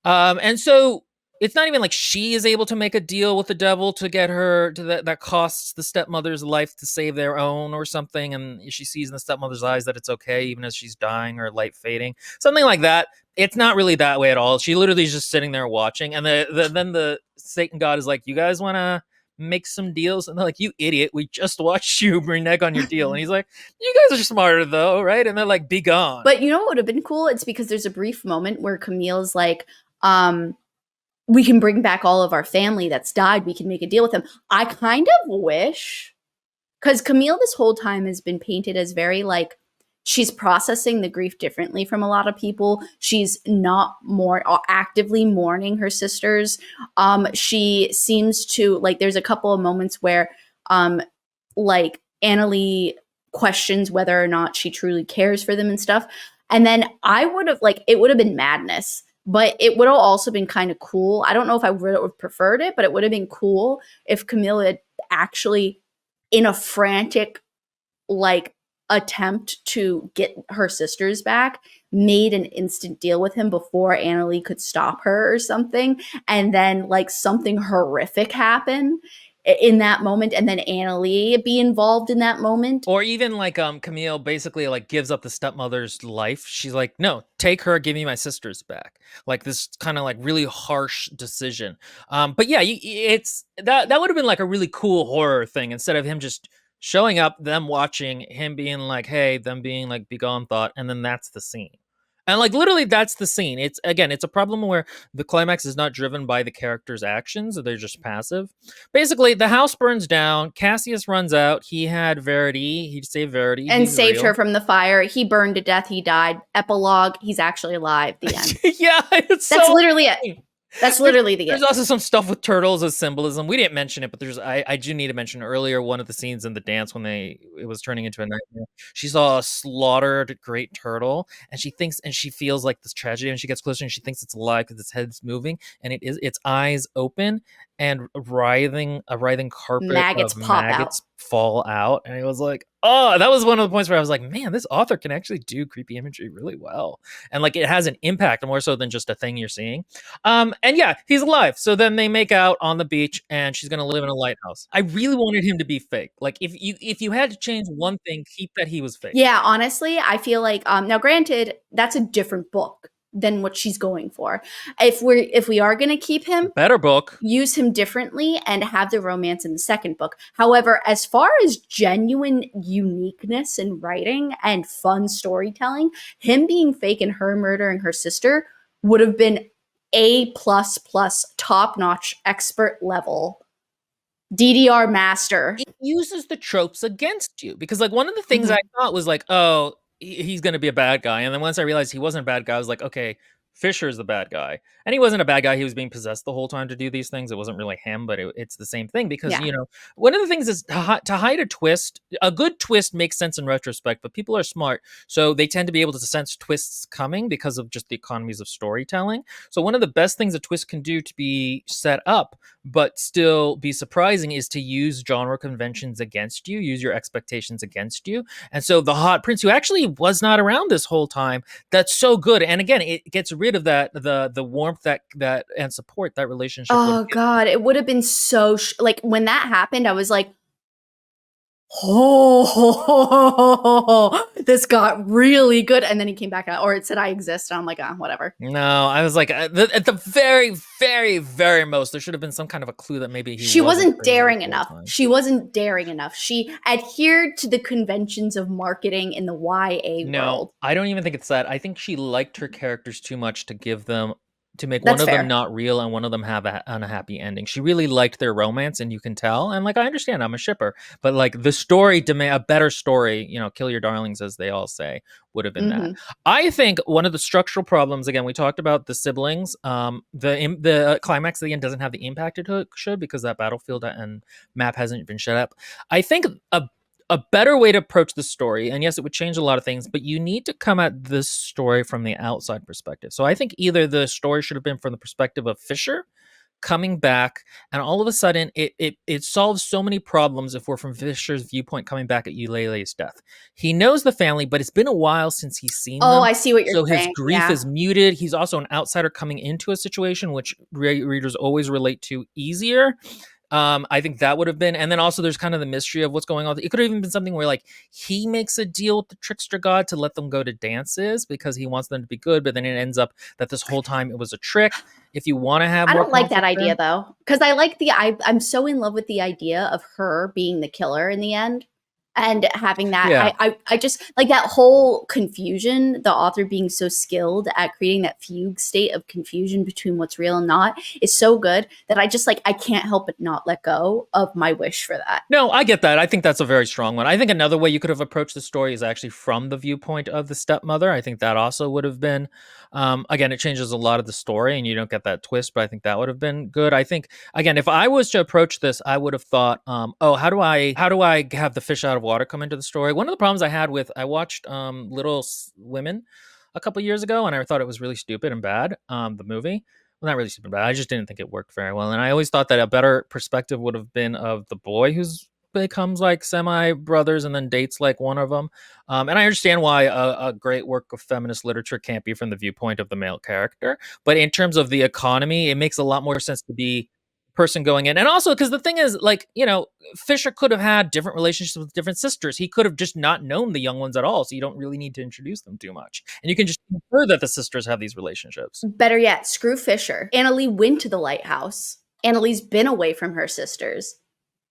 and so it's not even like she is able to make a deal with the devil to get her to that costs the stepmother's life to save their own or something. And she sees in the stepmother's eyes that it's okay, even as she's dying or light fading, something like that. It's not really that way at all. She literally is just sitting there watching. And then the Satan god is like, you guys want to make some deals? And they're like, you idiot, we just watched you renege on your deal. And he's like, you guys are smarter though, right? And they're like, be gone. But you know what would have been cool? It's because there's a brief moment where Camille's like, we can bring back all of our family that's died. We can make a deal with them. I kind of wish, because Camille this whole time has been painted as very like she's processing the grief differently from a lot of people. She's not more actively mourning her sisters. She seems to like there's a couple of moments where like Annalie questions whether or not she truly cares for them and stuff. And then I would have like it would have been madness, but it would have also been kind of cool. I don't know if I would have preferred it, but it would have been cool if Camilla had actually, in a frantic like attempt to get her sisters back, made an instant deal with him before Annalie could stop her or something, and then like something horrific happened in that moment, and then Annalie be involved in that moment. Or even like Camille basically like gives up the stepmother's life. She's like, "No, take her, give me my sisters back." Like this kind of like really harsh decision. But yeah, it's that would have been like a really cool horror thing instead of him just showing up, them watching, him being like, "Hey," them being like, "Be gone, thought," and then that's the scene. And like literally that's the scene. It's again, it's a problem where the climax is not driven by the character's actions, they're just passive. Basically, the house burns down. Cassius runs out. He had Verity. He saved Verity. And He's saved her real. from the fire. He burned to death. He died. Epilogue. He's actually alive. The end. Yeah, it's That's so literally it. funny. That's There's, literally the there's it. also some stuff with turtles as symbolism. We didn't mention it, but I do need to mention earlier one of the scenes in the dance when it was turning into a nightmare. She saw a slaughtered great turtle, and she thinks and she feels like this tragedy, and she gets closer and she thinks it's alive because its head's moving, and it is its eyes open and a writhing carpet Maggots of pop out. maggots fall out, and it was like, oh, that was one of the points where I was like, man, this author can actually do creepy imagery really well, and like it has an impact more so than just a thing you're seeing. And yeah, he's alive. So then they make out on the beach, and she's gonna live in a lighthouse. I really wanted him to be fake. Like if you had to change one thing, keep that he was fake. Yeah, honestly, I feel like now granted, that's a different book than what she's going for. If we are gonna keep him, Better book. use him differently and have the romance in the second book. However, as far as genuine uniqueness in writing and fun storytelling, him being fake and her murdering her sister would have been A plus plus top notch expert level DDR master. It uses the tropes against you because like one of the things I Mhm. thought was like, oh, he's gonna be a bad guy, and then once I realized he wasn't a bad guy, I was like, okay, Fisher's the bad guy, and he wasn't a bad guy. He was being possessed the whole time to do these things. It wasn't really him, but it's the same thing because Yeah. one of the things is to hide a twist. A good twist makes sense in retrospect, but people are smart, so they tend to be able to sense twists coming because of just the economies of storytelling. So one of the best things a twist can do to be set up but still be surprising is to use genre conventions against you, use your expectations against you. And so the hot prince who actually was not around this whole time, that's so good. And again, it gets rid of that the warmth that and support that relationship would Oh give. god, it would have been so like when that happened, I was like, oh, this got really good. And then he came back out, or it said I exist. And I'm like, whatever. No, I was like at the very, very, very most, there should have been some kind of a clue that maybe he She wasn't wasn't crazy this daring whole enough. time. She wasn't daring enough. She adhered to the conventions of marketing in the YA No, world. I don't even think it's that. I think she liked her characters too much to give them to make one That's of them fair. not real and one of them have a unhappy ending. She really liked their romance, and you can tell. And like I understand, I'm a shipper, but like the story demand a better story. Kill your darlings, as they all say, would have been that. Hmm. I think one of the structural problems. Again, we talked about the siblings. The climax at the end doesn't have the impact it should because that battlefield and map hasn't been shut up. I think a better way to approach the story, and yes, it would change a lot of things, but you need to come at this story from the outside perspective. So I think either the story should have been from the perspective of Fisher coming back, and all of a sudden it solves so many problems if we're from Fisher's viewpoint coming back at Eulalie's death. He knows the family, but it's been a while since he's seen Oh, them. I see what you're So his saying. grief Yeah. is muted. He's also an outsider coming into a situation, which readers always relate to easier. I think that would have been, and then also there's kind of the mystery of what's going on. It could have even been something where like he makes a deal with the trickster god to let them go to dances because he wants them to be good, but then it ends up that this whole time it was a trick. If you want to have I more don't like that conflict idea there, though, because I'm so in love with the idea of her being the killer in the end. And having that, Yeah. I just like that whole confusion, the author being so skilled at creating that fugue state of confusion between what's real and not is so good that I just like I can't help but not let go of my wish for that. No, I get that. I think that's a very strong one. I think another way you could have approached the story is actually from the viewpoint of the stepmother. I think that also would have been, again, it changes a lot of the story and you don't get that twist, but I think that would have been good. I think, again, if I was to approach this, I would have thought, oh, how do I have the fish out of water come into the story? One of the problems I had with, I watched Women a couple years ago and I thought it was really stupid and bad, the movie. Well, not really super bad. I just didn't think it worked very well. And I always thought that a better perspective would have been of the boy who's becomes like semi brothers and then dates like one of them. And I understand why a great work of feminist literature can't be from the viewpoint of the male character. But in terms of the economy, it makes a lot more sense to be person going in. And also because the thing is, like, Fisher could have had different relationships with different sisters. He could have just not known the young ones at all. So you don't really need to introduce them too much. And you can just infer that the sisters have these relationships. Better yet, screw Fisher. Annalee went to the lighthouse. Annalee's been away from her sisters.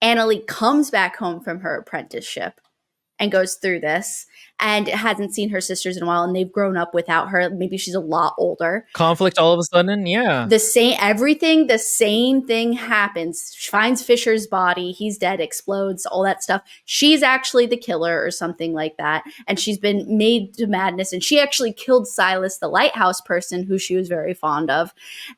Annalee comes back home from her apprenticeship and goes through this and hasn't seen her sisters in a while, and they've grown up without her. Maybe she's a lot older. Conflict all of a sudden, yeah. The same thing happens. She finds Fisher's body, he's dead, explodes, all that stuff. She's actually the killer or something like that, and she's been made to madness, and she actually killed Silas, the lighthouse person who she was very fond of.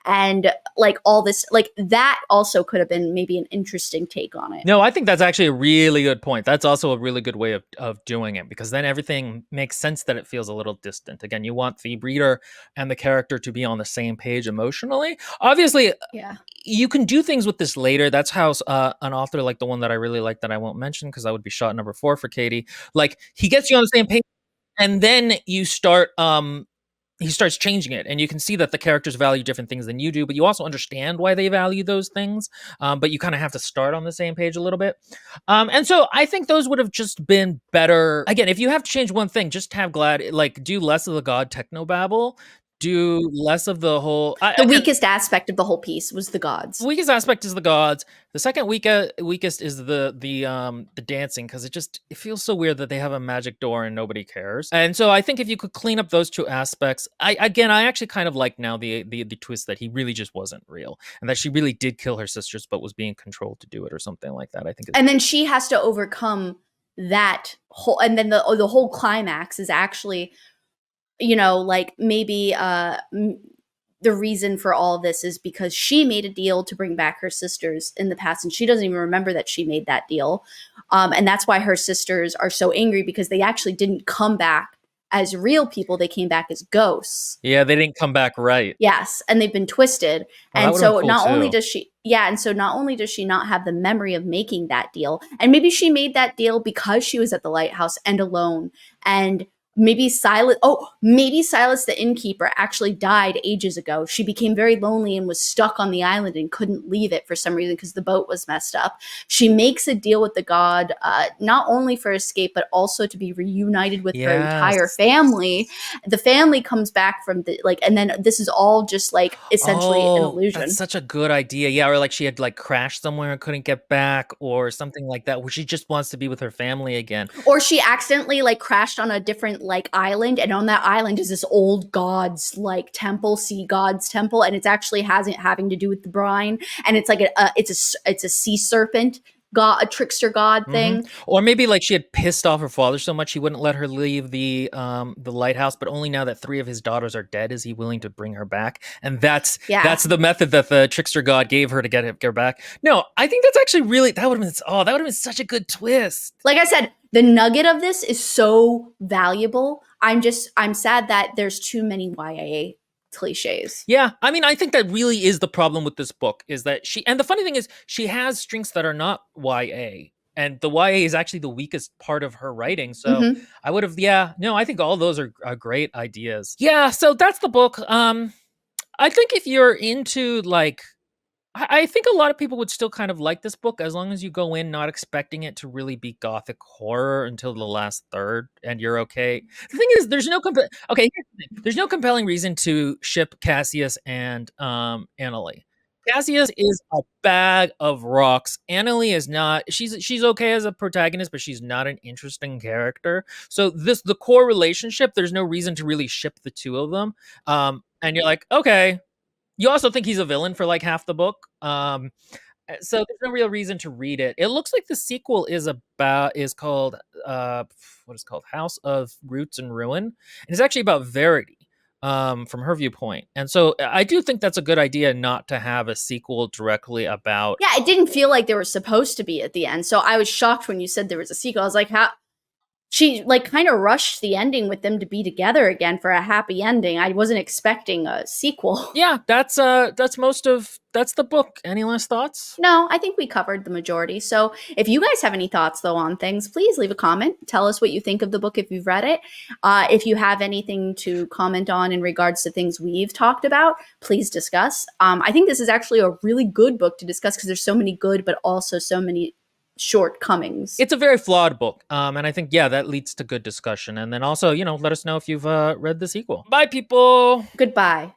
And like all this, like that also could have been maybe an interesting take on it. No, I think that's actually a really good point. That's also a really good way of doing it, because then everything makes sense that it feels a little distant. Again, you want the reader and the character to be on the same page emotionally. Obviously, Yeah. you can do things with this later. That's how an author like the one that I really like that I won't mention because that would be shot number 4 for Katie. Like, he gets you on the same page, and then you start he starts changing it, and you can see that the characters value different things than you do, but you also understand why they value those things. But you kind of have to start on the same page a little bit. And so I think those would have just been better. Again, if you have to change one thing, just have Glad, like, do less of the God technobabble, do less of the whole. The Again, weakest aspect of the whole piece was the gods. weakest aspect is the gods. The second weakest is the dancing, because it feels so weird that they have a magic door and nobody cares. And so I think if you could clean up those two aspects, I actually kind of like now the twist that he really just wasn't real and that she really did kill her sisters but was being controlled to do it or something like that. I think And then she has to overcome that whole, and then the whole climax is actually, like maybe the reason for all this is because she made a deal to bring back her sisters in the past, and she doesn't even remember that she made that deal. And that's why her sisters are so angry, because they actually didn't come back as real people. They came back as ghosts. yeah, they didn't come back right. Yes, and they've been twisted. Oh, that And would have so been cool not only too. does she and so not only does she not have the memory of making that deal, and maybe she made that deal because she was at the lighthouse and alone, and maybe Silas the innkeeper actually died ages ago. She became very lonely and was stuck on the island and couldn't leave it for some reason because the boat was messed up. She makes a deal with the god, not only for escape but also to be reunited with her entire Yes. family. The family comes back from and then this is all just like essentially an Oh, illusion. that's such a good idea. Yeah, or like she had like crashed somewhere and couldn't get back or something like that, where she just wants to be with her family again. Or she accidentally like crashed on a different like island, and on that island is this old god's like temple, sea god's temple, and it's actually having to do with the brine, and it's like it's a sea serpent god, a trickster god thing. Or maybe like she had pissed off her father so much he wouldn't let her leave the lighthouse, but only now that 3 of his daughters are dead is he willing to bring her back. And that's Yeah. the method that the trickster god gave her to get her back. No, I think that's actually really that would have been such a good twist. Like I said, the nugget of this is so valuable. I'm sad that there's too many YA cliches. Yeah, I mean, I think that really is the problem with this book, is that and the funny thing is she has strengths that are not YA. And the YA is actually the weakest part of her writing. So Mm-hmm. I would have, yeah, no, I think all those are great ideas. Yeah, so that's the book. I think if you're into like I think a lot of people would still kind of like this book as long as you go in not expecting it to really be gothic horror until the last third, and you're okay. The thing is, okay. Here's the thing. There's no compelling reason to ship Cassius and Annalee. Cassius is a bag of rocks. Annalie is not. She's okay as a protagonist, but she's not an interesting character. So the core relationship, there's no reason to really ship the two of them. And you're like, okay. You also think he's a villain for like half the book. So there's no real reason to read it. It looks like the sequel is called what is it called, House of Roots and Ruin, and it's actually about Verity from her viewpoint. And so I do think that's a good idea not to have a sequel directly about. Yeah, it didn't feel like there was supposed to be at the end. So I was shocked when you said there was a sequel. I was like, how she like kind of rushed the ending with them to be together again for a happy ending. I wasn't expecting a sequel. Yeah, that's the book. Any last thoughts? No, I think we covered the majority. So if you guys have any thoughts though on things, please leave a comment. Tell us what you think of the book if you've read it. If you have anything to comment on in regards to things we've talked about, please discuss. I think this is actually a really good book to discuss because there's so many good, but also so many shortcomings. It's a very flawed book, and I think yeah, that leads to good discussion. And then also, let us know if you've read the sequel. Bye, people. Goodbye.